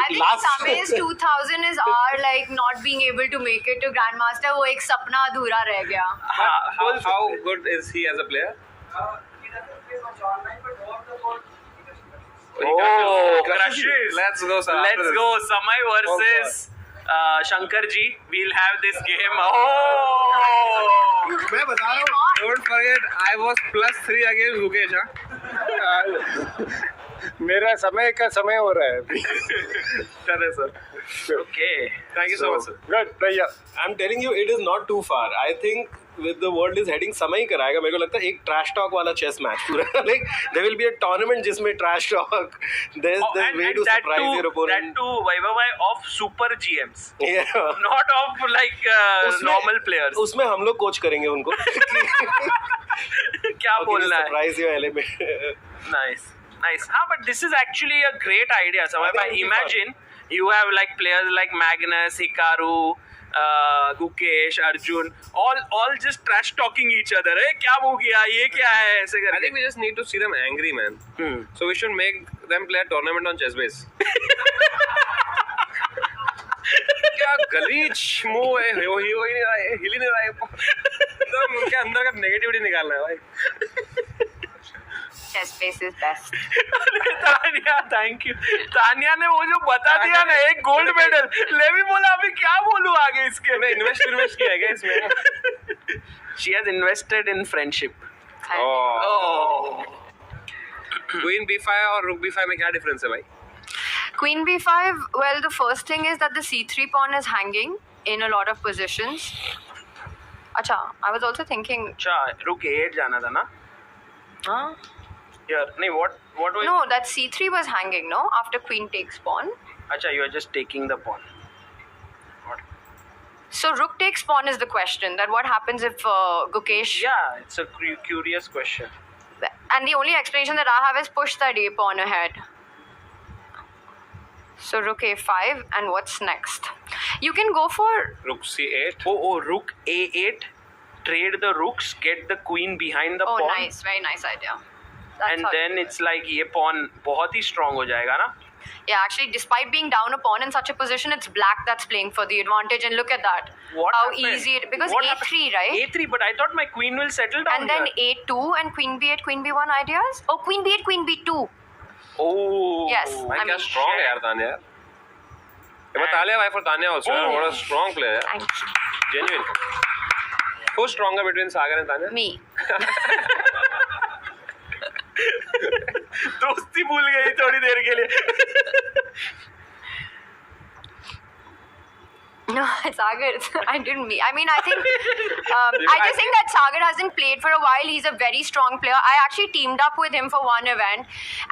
I think Samay's 2000 is our like not being able to make it to Grandmaster. वो एक सपना अधूरा रह गया. How good is he as a player? he doesn't play much online, but off the board, Oh, crushes. Let's go, sir. Let's go. Samay versus Shankar ji, we'll have this game. Oh! मैं बता रहा हूँ. Don't forget, I was +3 against Gukesh. मेरा समय का समय हो रहा है अभी. चले sir. Okay. Thank you so much, sir. Good, भैया. I'm telling you, it is not too far. I think with the world is heading समय ही कराएगा. मेरे को लगता है एक trash talk वाला chess match पूरा. Like there will be a tournament जिसमें trash talk. There's way to surprise your opponent. That too, Vaibhavai of super GMs. Yeah. Not of like normal players. उसमें हम लोग कोच करेंगे उनको. क्या बोलना है? Surprise your element. Nice. हाँ, but this is actually a great idea. So imagine you have like players like Magnus, Hikaru, Gukesh, Arjun, all just trash talking each other. Hey, क्या हो गया? ये क्या है? ऐसे करके. I think we just need to see them angry, man. So we should make them play a tournament on ChessBase. क्या गलीच मुंह है, हो ही नहीं रहा है, हिल ही नहीं रहा है. एकदम उनके अंदर का नेगेटिविटी निकालना है भाई. ChessBase is best. Tania, thank you. Tania ने वो जो बता दिया ना, एक गोल्ड मेडल. लेवी बोला अभी क्या बोलूं आगे इसके. मैं इन्वेस्ट किया है क्या इसमें? She has invested in friendship. Oh. Queen B5 और Rook B5 में क्या डिफरेंस है भाई? Queen b5, well, the first thing is that the c3 pawn is hanging in a lot of positions. Acha, I was also thinking... अच्छा, Rook A8 जाना था ना? Huh? Here, नहीं, what was... No, that c3 was hanging, no? After queen takes pawn. अच्छा, you are just taking the pawn. So rook takes pawn is the question. That what happens if Gukesh... Yeah, it's a curious question. And the only explanation that I have is push that a pawn ahead. So rook a5, and what's next? You can go for... Rook C8. Oh, Rook A8. Trade the rooks, get the queen behind the pawn. Oh, nice. Very nice idea. That's and then it's like ये pawn बहुत ही strong हो जाएगा ना? Yeah, actually, despite being down a pawn in such a position, it's black that's playing for the advantage. And look at that. What How happened? easy it... Because What a3, happened? A3, right? but I thought my queen will settle down And then here. a2 and queen b8, queen b1 ideas? Oh, queen b8, queen b2. Oh. Yes. भाई I क्या mean, strong है यार तान्या. ये मैं तालिया भाई for Tanya also. What a strong player. Thank you. Genuine. Who's stronger between Sagar and Tanya? Me. दोस्ती भूल गई थोड़ी देर के लिए. No, Sagar, I didn't mean. I mean, I think I just think that Sagar hasn't played for a while. He's a very strong player. I actually teamed up with him for one event,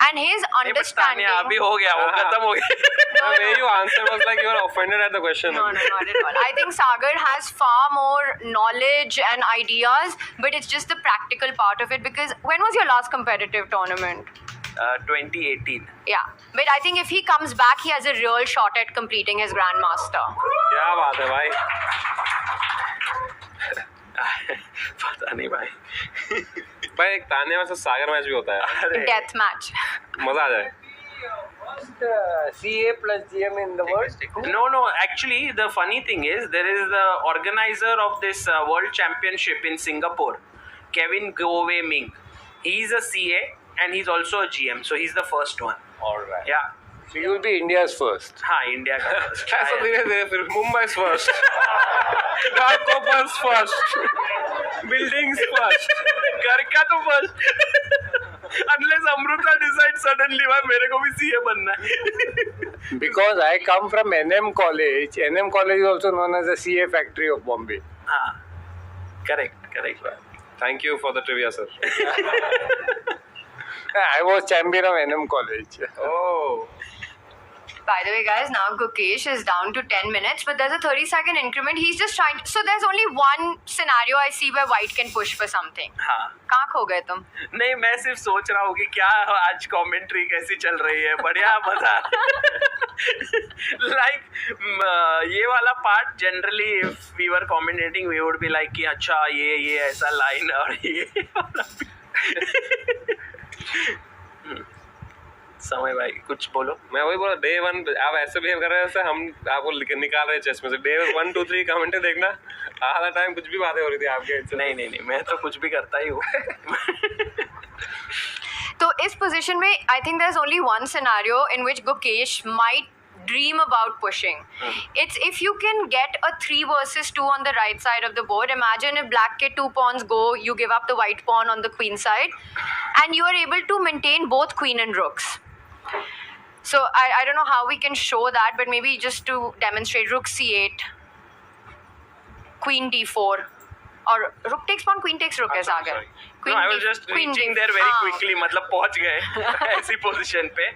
and his understanding. अभी हो गया, वो खत्म हो गया. The way you answered was like you were offended at the question. No, not at all. I think Sagar has far more knowledge and ideas, but it's just the practical part of it. Because when was your last competitive tournament? 2018. Yeah, but I think if he comes back, he has a real shot at completing his Grandmaster. क्या बात है भाई? पता नहीं भाई. भाई एक Tanya versus सागर match भी होता है. Death match. मजा आ जाए. CA plus GM in the world? No. Actually, the funny thing is, there is the organizer of this World Championship in Singapore, Kevin Govey Ming. He's a CA and he's also a GM, so he's the first one. All right. Yeah. So you will be India's first. हाँ, India का first. ऐसा धीरे धीरे फिर Mumbai's first. Garkoper's first. Buildings first. घर का तो first. Unless Amruta decides suddenly, भाई मेरे को भी CA बनना है. Because I come from NM College. NM College is also known as the CA factory of Bombay. हाँ. Correct. Thank you for the trivia, sir. I was champion of NM College. Oh. By the way, guys, now Gukesh is down to 10 minutes, but there's a 30-second increment. He's just trying to... So there's only one scenario I see where white can push for something. हाँ. कहाँ खो गए तुम? नहीं, मैं सिर्फ सोच रहा हूँ कि क्या आज कमेंट्री कैसी चल रही है. बढ़िया मजा. Like ये वाला part generally if we were commentating we would be like कि अच्छा ये ऐसा line और ये वाला. समय भाई कुछ बोलो. मैं वही बोला, डे 1 आप ऐसे बिहेव कर रहे हैं जैसे हम आपको निकाल रहे हैं चेस में से. डे 1, 2, 3 कमेंट देखना, आधा टाइम कुछ भी बातें हो रही थी आपके. नहीं मैं तो कुछ भी करता ही हूँ. तो इस पोजीशन में I think there's only one scenario in which Gukesh might dream about pushing. It's if you can get a 3 versus 2 on the right side of the board. Imagine if black ke 2 pawns go, you give up the white pawn on the queen side, and you are able to maintain both queen and rooks. So I don't know how we can show that, but maybe just to demonstrate, rook c8, queen d4, or rook takes pawn, queen takes rook as agar. No, I was just reaching there very quickly. मतलब पहुंच गए ऐसी position पे.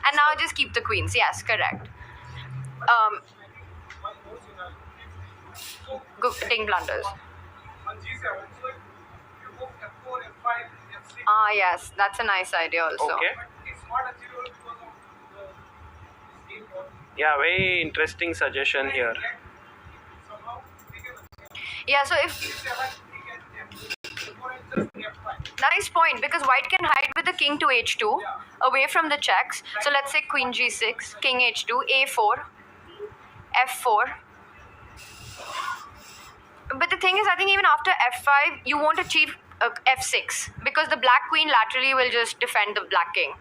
And now just keep the queens. Yes, correct. Ding blunders. On G7, so you go F4, F5, F6. Ah, yes, that's a nice idea also. Okay. It's not achievable because of the game board. Yeah, very interesting suggestion here. Somehow we can achieve. Yeah, so if G7, we can F4 and just F5. nice point, because white can hide with the king to h2 away from the checks. So let's say queen g6, king h2, a4, f4. But the thing is, I think even after f5, you won't achieve f6 because the black queen laterally will just defend the black king.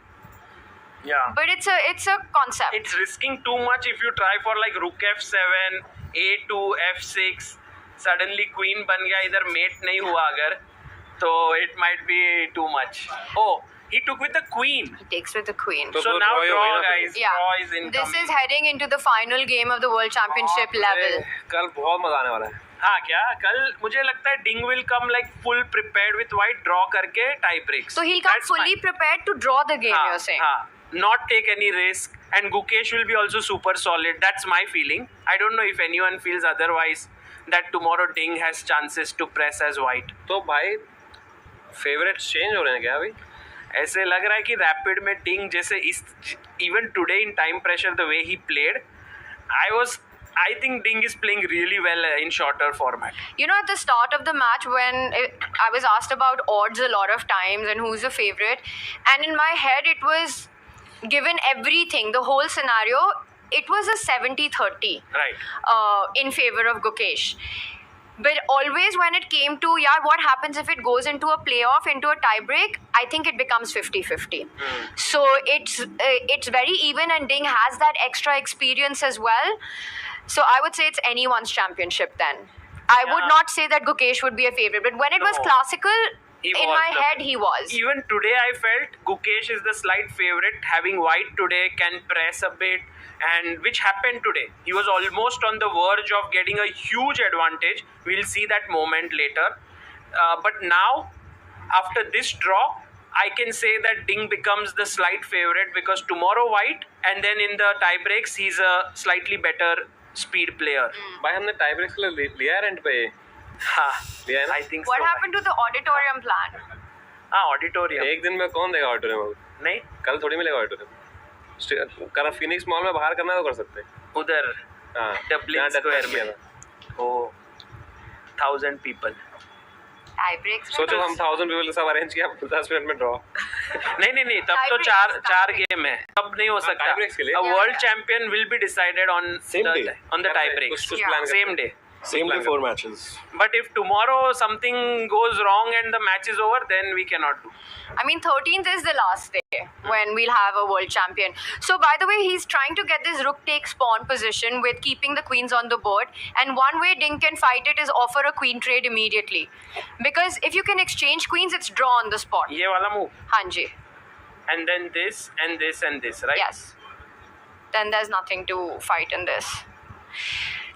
Yeah. But it's a concept. It's risking too much if you try for like rook f7, a2, f6. Suddenly queen ban gaya, idhar mate nahi hua agar. So it might be too much. Oh, he took with the queen. He takes with the queen. So now draw, guys. Yeah. Draw is incoming. This is heading into the final game of the World Championship level. कल बहुत मजा आने वाला है. हाँ क्या कल मुझे लगता है Ding will come like full prepared with white draw करके tie breaks. So he'll come fully prepared to draw the game, you're saying? Not take any risk, and Gukesh will be also super solid. That's my feeling. I don't know if anyone feels otherwise, that tomorrow Ding has chances to press as white. तो भाई favorites change हो रहे हैं क्या अभी? ऐसे लग रहा है कि रैपिड में Ding जैसे इस even today in time pressure the way he played, I think Ding is playing really well in shorter format. You know, at the start of the match when I was asked about odds a lot of times and who's the favorite, and in my head it was given everything, the whole scenario, it was a 70-30 in favor of Gukesh. But always when it came to, what happens if it goes into a playoff, into a tiebreak, I think it becomes 50-50. So it's very even, and Ding has that extra experience as well. So I would say it's anyone's championship then. I would not say that Gukesh would be a favorite, but when it was classical, in my head he was. Even today I felt Gukesh is the slight favorite. Having white today can press a bit, and which happened today. He was almost on the verge of getting a huge advantage. We'll see that moment later. But now, after this draw, I can say that Ding becomes the slight favorite because tomorrow white, and then in the tie breaks he's a slightly better speed player. भाई हमने tie breaks के लिए लिया है rent पे. हाँ, लिया है ना? I think What so. happened to the auditorium plan? हाँ, auditorium. एक दिन में कौन देगा auditorium? नहीं, कल थोड़ी मिलेगा auditorium. करना फिनिक्स मॉल में बाहर करना तो कर सकते हैं. उधर the Blitz Square में. Oh, 1,000 people. Tiebreaks. सोचो हम 1,000 people के साथ arrange किया 10 मिनट में draw. नहीं तब तो चार गेम है, तब नहीं हो सकता. A world champion will be decided on the tie breaks. Same day. Same day 4 matches. But if tomorrow something goes wrong and the match is over, then we cannot do. I mean, 13th is the last day when we'll have a world champion. So, by the way, he's trying to get this rook takes pawn position with keeping the queens on the board. And one way Ding can fight it is offer a queen trade immediately. Because if you can exchange queens, it's draw on the spot. ये वाला move. Hanji. And then this and this and this, right? Yes. Then there's nothing to fight in this.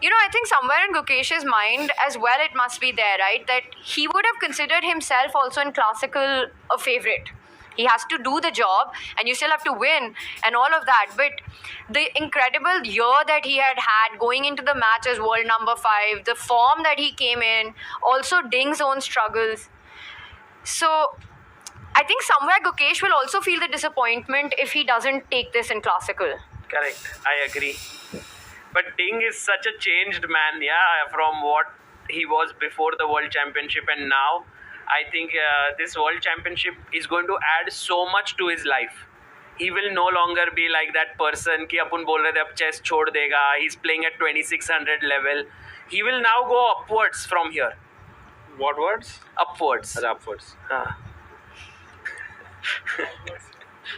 You know, I think somewhere in Gukesh's mind as well, it must be there, right? That he would have considered himself also in classical a favorite. He has to do the job and you still have to win and all of that. But the incredible year that he had going into the match as world number 5, the form that he came in, also Ding's own struggles. So I think somewhere Gukesh will also feel the disappointment if he doesn't take this in classical. Correct. I agree. But Ding is such a changed man, from what he was before the World Championship and now. I think this World Championship is going to add so much to his life. He will no longer be like that person कि अपन बोल रहे थे अब chess छोड़ देगा. He's playing at 2600 level. He will now go upwards from here. What words? Upwards. Upwards.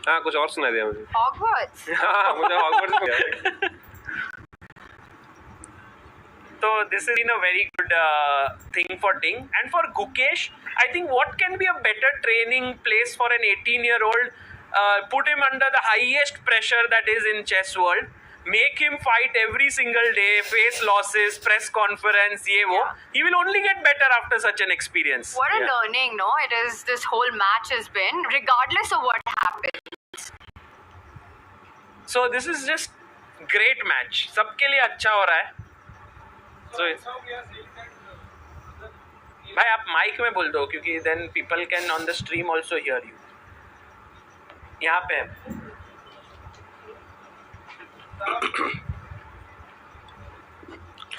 हाँ कुछ और सुना दिया मुझे. Hogwarts. हाँ मुझे Hogwarts So this has been a very good thing for Ding. And for Gukesh, I think what can be a better training place for an 18-year-old? Put him under the highest pressure that is in chess world. Make him fight every single day, face losses, press conference, ye wo. He will only get better after such an experience. What a learning, no? It is, this whole match has been, regardless of what happens. So this is just great match. सबके लिए अच्छा हो रहा है. So भाई आप mic में बोल दो क्योंकि then people can on the stream also hear you. यहाँ पे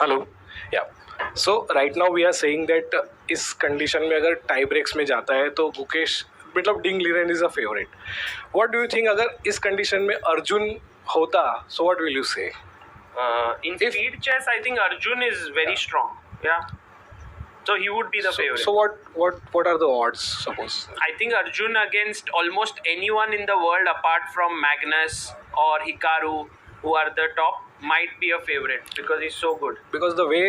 hello yeah so right now we are saying that इस कंडीशन में अगर टाई ब्रेक्स में जाता है तो गुकेश मतलब Ding Liren is a favourite. What do you think अगर इस कंडीशन में अर्जुन होता so what will you say? In speed chess, I think Arjun is very strong. Yeah. So he would be the favorite. So what are the odds, suppose? I think Arjun against almost anyone in the world apart from Magnus or Hikaru, who are the top, might be a favorite because he's so good. Because the way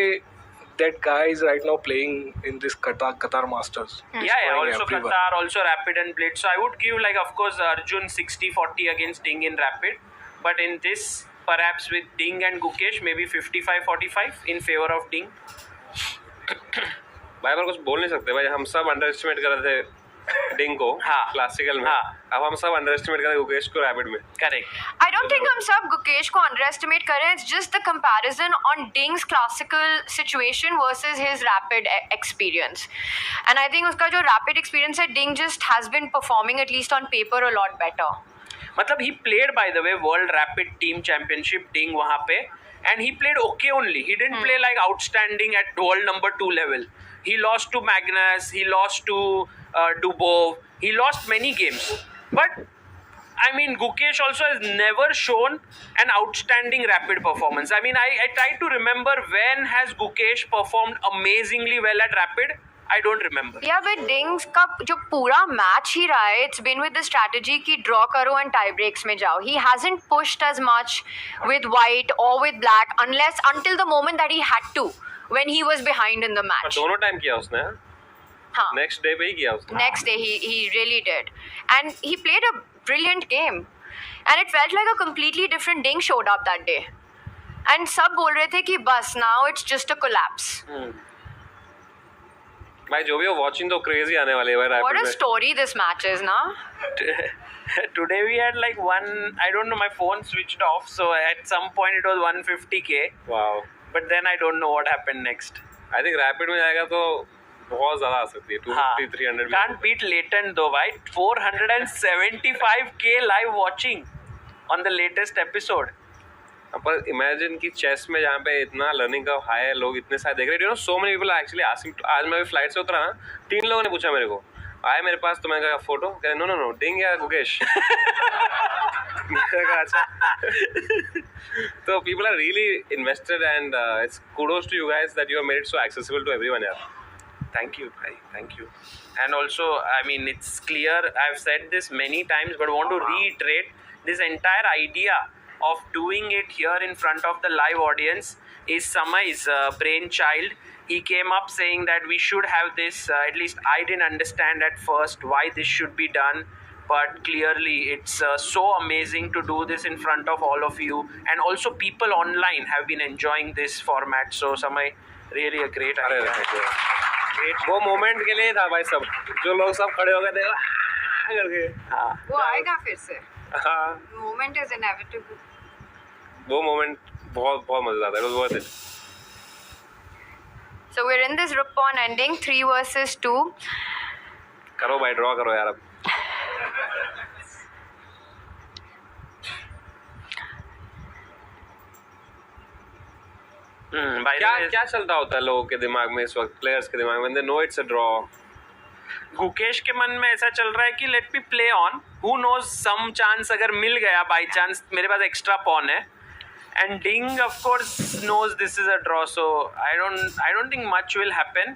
that guy is right now playing in this Qatar Masters. Yeah, also everyone. Qatar, also Rapid and Blitz. So I would give like, of course, Arjun 60-40 against Ding in Rapid. But in this, perhaps with Ding and Gukesh, maybe 55-45 in favor of Ding. भाई पर कुछ बोल नहीं सकते भाई. हम सब under estimate कर रहे थे डिंग को क्लासिकल में. अब हम सब अंडर एस्टिमेट कर रहे हैं गुकेश को रैपिड में. Correct. I don't think हम सब गुकेश को underestimate कर रहे हैं. It's just the comparison on Ding's classical situation versus his rapid experience. And I think उसका जो rapid experience है, Ding just has been performing at least on paper a lot better. मतलब he played, by the way, World Rapid Team Championship, Ding वहाँ पे, and he played okay only. He didn't play like outstanding at world number 2 level. He lost to Magnus, he lost to Dubov, he lost many games. But I mean, Gukesh also has never shown an outstanding rapid performance. I mean, I try to remember when has Gukesh performed amazingly well at rapid. I don't remember. Yeah, but Ding's का जो पूरा match ही रहा है, it's been with the strategy कि draw करो and tie breaks में जाओ. He hasn't pushed as much with white or with black until the moment that he had to, when he was behind in the match. दोनों time किया उसने. हाँ. Next day पे ही किया उसने. Next day he really did, and he played a brilliant game, and it felt like a completely different Ding showed up that day, and सब बोल रहे थे कि बस now it's just a collapse. भाई जो भी हो watching तो crazy आने वाली है भाई. What a story this match is, na? Today we had like I don't know, my phone switched off, so at some point it was 150k. Wow. But then I don't know what happened next. I think rapid में जाएगा तो बहुत ज़्यादा आ सकती है. 250, 300. Can't beat latent though, right? 475k live watching on the latest episode. पर imagine कि chess में जहाँ पे इतना लर्निंग का हाई है, लोग इतने सारे देख रहे हैं. You know so many people actually asking. आज मैं अभी फ्लाइट से उतरा ना, 3 लोगों ने पूछा मेरे को, आए मेरे पास तो मैंने कहा फोटो, कह रहे नो डिंग या गुकेश. मैंने कहा अच्छा. तो people are really invested and it's kudos to you guys that you have made it so accessible to everyone. Yeah. Thank you, bhai. Thank you. And also, I mean, it's clear, I've said this many times, but want to reiterate, this entire idea of doing it here in front of the live audience is Samay's brainchild. He came up saying that we should have this, at least I didn't understand at first why this should be done, but clearly it's so amazing to do this in front of all of you, and also people online have been enjoying this format. So Samay, really a great idea. Great. वो moment के लिए था भाई, सब जो लोग सब खड़े हो गए थे करके. हाँ. वो आएगा फिर से. हाँ. Moment is inevitable. वो मोमेंट बहुत बहुत मजेदार था. It was worth it. So we're in this rook pawn ending 3 versus 2. करो भाई, ड्रॉ करो यार अब. क्या चलता होता है लोगों के दिमाग में इस वक्त, प्लेयर्स के दिमाग में? They know it's a draw. Gukesh के मन में ऐसा चल रहा है कि let me play on, who knows, some chance अगर मिल गया बाय चांस, मेरे पास एक्स्ट्रा पॉन है. And Ding of course knows this is a draw, so I don't think much will happen.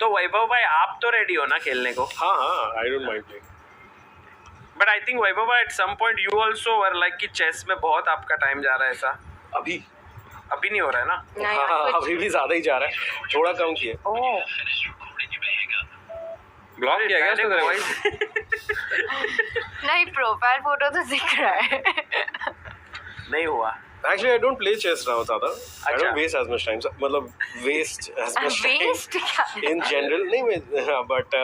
तो वैभव भाई आप तो रेडी हो ना खेलने को? हाँ I don't mind playing. But I think Vaibhav भाई at some point you also were like कि चेस में बहुत आपका टाइम जा रहा है ऐसा. अभी नहीं हो रहा है ना? हाँ अभी भी ज्यादा ही जा रहा है, थोड़ा कम किए. ब्लॉक किया गया उसने भाई. नहीं, प्रोफाइल फोटो तो दिख रहा है. नहीं हुआ. Actually, I don't play chess now, Tada. I अच्छा. don't waste as much time. मतलब waste as much time Waste क्या? in general. नहीं, but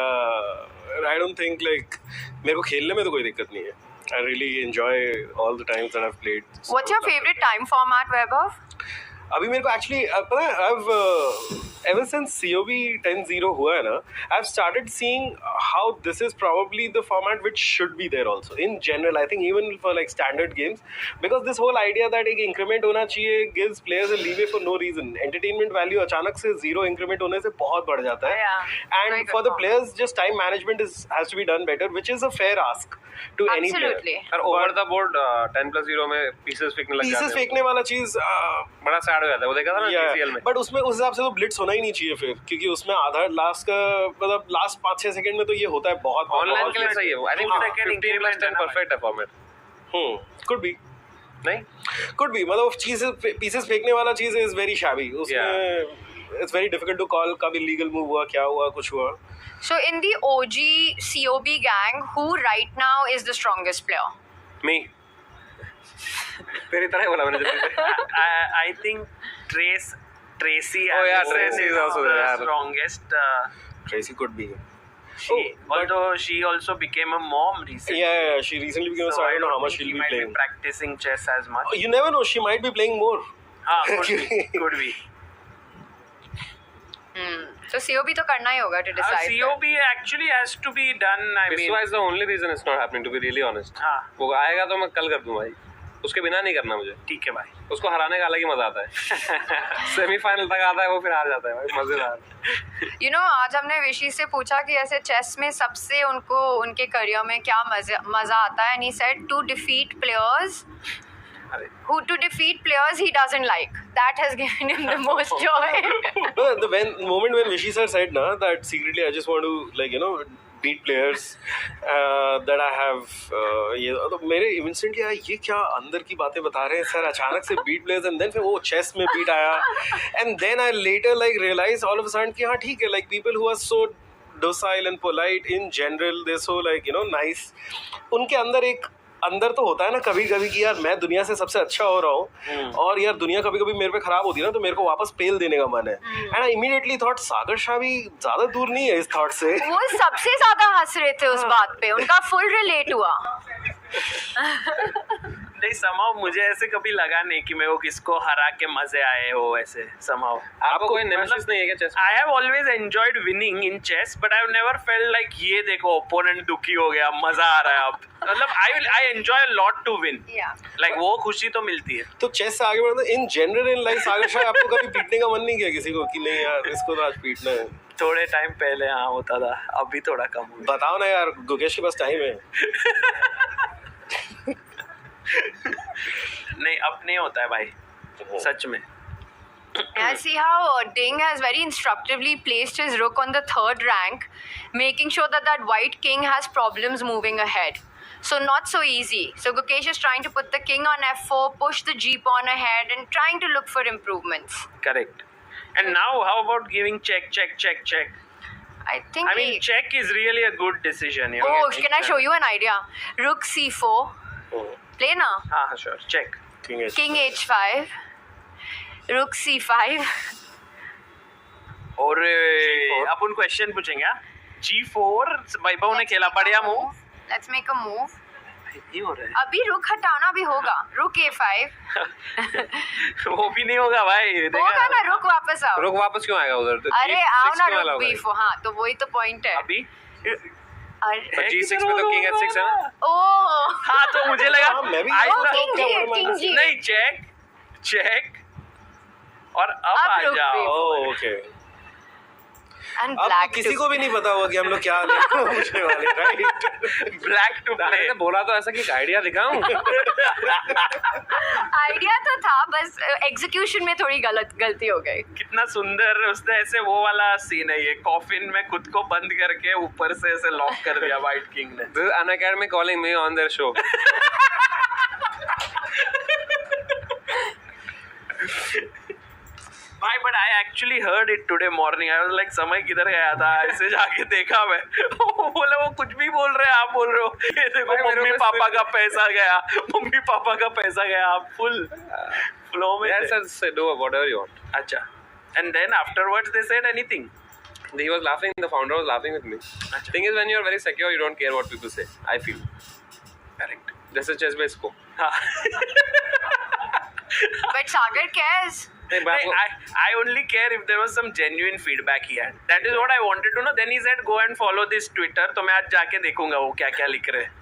I don't think like मेरे को खेलने में तो कोई दिक्कत नहीं है. I really enjoy all the times that I've played. What's your favorite time format, Vaibhav? अभी मेरे को एक्चुअली पता है, I've ever since COB 10-0 हुआ है ना, I've started seeing how this is probably the format which should be there also in general. I think even for like standard games, because this whole idea that एक increment होना चाहिए gives players a leeway for no reason. Entertainment value अचानक से 0 increment होने से बहुत बढ़ जाता है. And for the players, just time management has to be done better, which is a fair ask to any player. और ओवर द बोर्ड 10+0 में पीसेस फेंकने लग जाते हैं. पीसेस फेंकने वाला चीज बड़ा सैड हो जाता है, वो देखा था ना जीसीएल में. बट उसमें उस हिसाब से तो ब्लिट्स होना ही नहीं चाहिए फिर, क्योंकि उसमें आधा लास्ट का मतलब लास्ट 5-6 सेकंड में तो ये होता है बहुत. ऑनलाइन के लिए सही है वो. आई थिंक सेकंड 15+10 परफेक्ट है फॉर्मेट. कुड बी नहीं, कुड बी मतलब चीज पीसेस फेंकने वाला चीज इज वेरी शैबी. उसमें it's very difficult to call कब इलीगल मूव हुआ, क्या हुआ, कुछ हुआ. So in the OG COB gang, who right now is the strongest player? मी. तेरी तरह बोला मैंने जब. I think Tracy Oh yeah, Tracy is also the there. strongest. Tracy could be. Although she also became a mom recently. Yeah, she recently became so I don't know how much she'll be might playing. be practicing chess as much. You never know, she might be playing more. Could be. So COB तो करना ही होगा to decide. COB actually has to be done. I mean, This is the only reason it's not happening, to be really honest. हाँ. वो आएगा तो मैं कल कर दूं भाई. उसके बिना नहीं करना मुझे. ठीक है भाई. उसको हराने का अलग ही मजा आता है. सेमीफाइनल तक आता है वो, फिर हार जाता है भाई. मजेदार. You know, आज हमने विशी से पूछा कि ऐसे चेस में सबसे उनको उनके करियर में क्या मजा आता है, and he said to defeat players he doesn't like. That has given him the most joy. The moment when Vishy sir said na, that secretly I just want to beat players that I have ये तो मेरे instantly आया, ये क्या अंदर की बातें बता रहे हैं सर, अचानक से beat players, and then फिर वो chess में beat आया, and then I later realized all of a sudden कि हाँ ठीक है, like people who are so docile and polite in general, they're so nice, उनके अंदर तो होता है ना कभी कभी कि यार मैं दुनिया से सबसे अच्छा हो रहा हूँ, और यार दुनिया कभी कभी मेरे पे खराब होती है ना, तो मेरे को वापस पेल देने का मन है. एंड आई इमीडिएटली थॉट सागर शाह भी ज्यादा दूर नहीं है इस थॉट से. वो सबसे ज्यादा हंस रहे थे उस बात पे, उनका फुल रिलेट हुआ. नहीं, somehow मुझे ऐसे कभी लगा नहीं कि मेरे को किसको हरा के मजे आए हो ऐसे. somehow आपको कोई नेमेसिस नहीं है क्या chess? I have always enjoyed winning in chess, but I have never felt like ये देखो opponent दुखी हो गया, मजा आ रहा है अब. मतलब I enjoy a lot to win. Like वो खुशी तो मिलती है. तो चेस से आगे बढ़ते इन जनरल इन लाइफ, सागर शाह आपको कभी पीटने का मन नहीं किया किसी को कि नहीं यार इसको तो आज पीटना है? थोड़े टाइम पहले हाँ होता था, अभी थोड़ा कम हुआ. बताओ ना यार, गुकेश के पास टाइम है. नहीं, अब नहीं होता है भाई, सच में. I see how Ding has very instructively placed his rook on the 3rd rank, making sure that white king has problems moving ahead. So not so easy. So Gukesh is trying to put the king on f4, push the g pawn ahead, and trying to look for improvements. Correct. And now how about giving check? I mean, check is really a good decision. Oh, can I show you an idea? Rook c4. Play na? हाँ, sure. Check. King h5. Rook c5. और अपन question पूछेंगे. g4 वैभव ने खेला, बढ़िया move. Let's make a move. नहीं हो रहा है. अभी रुक हटाना भी होगा. रुक a5. वो भी नहीं होगा भाई. होगा ना, रुक वापस आओ. रुक वापस क्यों आएगा उधर? अरे आओ ना, रुक b4. हाँ, तो वही तो पॉइंट है. अभी g6 पे तो king h6 है ना? ओह हाँ, तो मुझे लगा नहीं, चेक और अब आ जाओ. ओके. And अब black तो किसी to- को भी नहीं पता होगा कि हम लोग क्या पूछने वाले, राइट? Black to play. मैंने बोला तो ऐसा कि आइडिया दिखाऊं. आइडिया तो था, बस एग्जीक्यूशन में थोड़ी गलती हो गई. कितना सुंदर उसने ऐसे वो वाला सीन है ये, कॉफिन में खुद को बंद करके ऊपर से ऐसे लॉक कर दिया व्हाइट किंग ने. This is Unacademy calling me on their show. भाई but I actually heard it today morning. I was like समय किधर गया था, ऐसे जाके देखा मैं. वो बोले वो कुछ भी बोल रहे हैं, आप बोल रहे हो ये देखो मम्मी पापा का पैसा गया, मम्मी पापा का पैसा गया. आप फुल फ्लो में. Yes, do whatever you want. अच्छा. And then afterwards they said anything. He was laughing. The founder was laughing with me. Thing is, when you are very secure, you don't care what people say. I feel. Correct. This is ChessBase को. But Sagar cares. I only care if there was some genuine feedback he had. That is what I wanted to know. Then he said, go and follow this Twitter. तो मैं आज जाके देखूंगा वो क्या क्या लिख रहे हैं.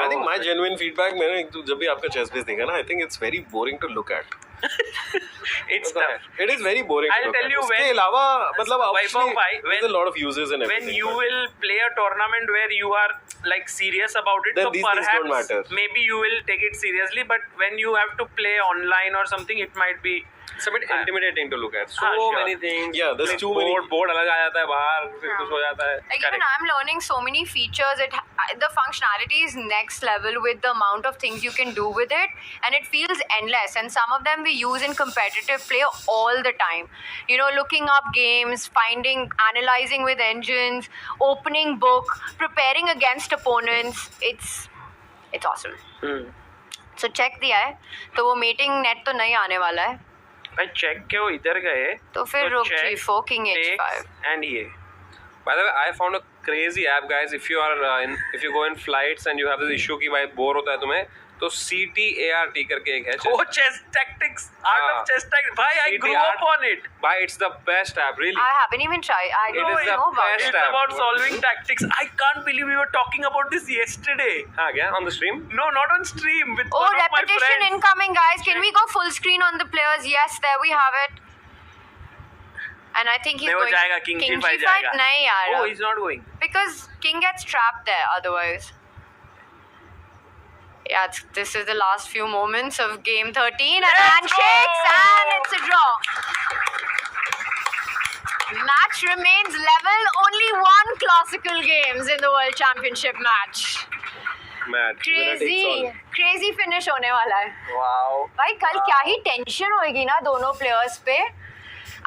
I think my genuine feedback, मैंने जब भी आपका ChessBase देखा ना, I think it's very boring to look at. It's tough. It is very boring I'll to look tell at. you उसके when- अलावा मतलब Vaibhav bhai, there's a lot of uses and when everything. you will play a tournament where you are like serious about it, Then so these things don't perhaps matter. maybe you will take it seriously. But when you have to play online or something, it might be. It's a bit intimidating to look at. So sure. many things. Yeah, there's Like too many. Board अलग आ जाता है बाहर, फिर कुछ हो जाता है. Like even I'm learning so many features. The functionality is next level with the amount of things you can do with it, and it feels endless. And some of them we use in competitive play all the time. You know, looking up games, analyzing with engines, opening book, preparing against opponents. It's awesome. So check दिया है, तो वो meeting net तो नहीं आने वाला है. भाई चेक के वो इधर गए. तो फिर रुक G4 King H5. And ये. By the way, I found a crazy app, guys. If you are if you go in flights and you have this issue कि भाई बोर होता है तुम्हें, तो CTART करके एक है. Oh, ChessTactics. Art of ChessTactics. Bhai, I grew up on it. Bhai, it's the best app, really. I haven't even tried. I It don't is the know about best it. It's app. about solving tactics. I can't believe we were talking about this yesterday. हाँ क्या? On the stream? No, not on stream. With Oh, one of my repetition friends. incoming, guys. Can we go full screen on the players? Yes, there we have it. And I think he's नहीं, वो going जाएगा, King G5 जाएगा. नहीं यार. Oh, he's not going. Because King gets trapped there otherwise. Yeah, this is the last few moments of game 13 and handshakes and it's a draw. Match remains level. Only one classical games in the World Championship match. Mad. Crazy finish होने वाला है. Wow. भाई कल क्या ही tension होएगी ना दोनों players पे.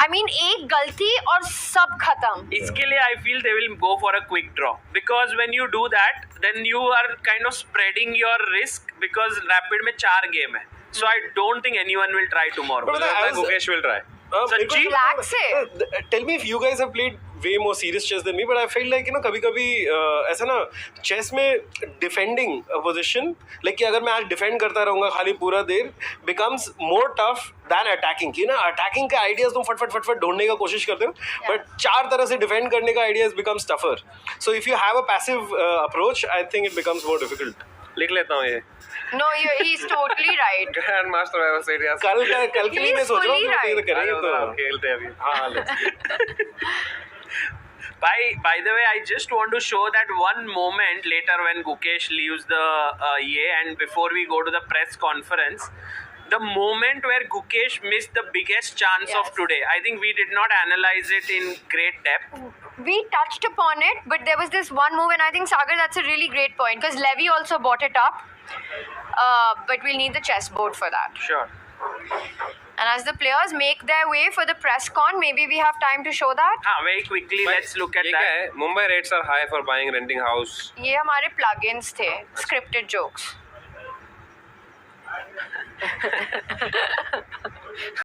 I mean एक गलती और सब खत्म. इसके लिए I feel they will go for a quick draw, because when you do that, then you are kind of spreading your risk, because rapid में 4 game है. So I don't think anyone will try tomorrow. But I was- Gukesh will try. Sachi? Relax it. Tell me if you guys have played way more serious chess than me, but I feel like कभी-कभी ऐसा ना chess में defending a position, like कि अगर मैं आज defend करता रहूँगा खाली पूरा देर, becomes more tough than attacking. कि ना attacking के ideas तुम फट ढूंढने का कोशिश करते हो, but 4 तरह से defend करने का ideas becomes tougher. So if you have a passive approach, I think it becomes more difficult. लिख लेता हूँ ये. No, he's totally right. Grandmaster I was serious. कल के लिए मैं सोच रहा हूँ कि fully ये करेंगे तो खेलते हैं अभी. हाँ let's By the way, I just want to show that one moment later when Gukesh leaves the and before we go to the press conference, the moment where Gukesh missed the biggest chance of today. I think we did not analyze it in great depth. We touched upon it, but there was this one move, and I think Sagar, that's a really great point, because Levy also brought it up. But we'll need the chessboard for that. Sure. And as the players make their way for the press con, maybe we have time to show that. Very quickly, let's look at ये that. क्या है? Mumbai rates are high for buying renting house. ये हमारे plugins थे, scripted jokes.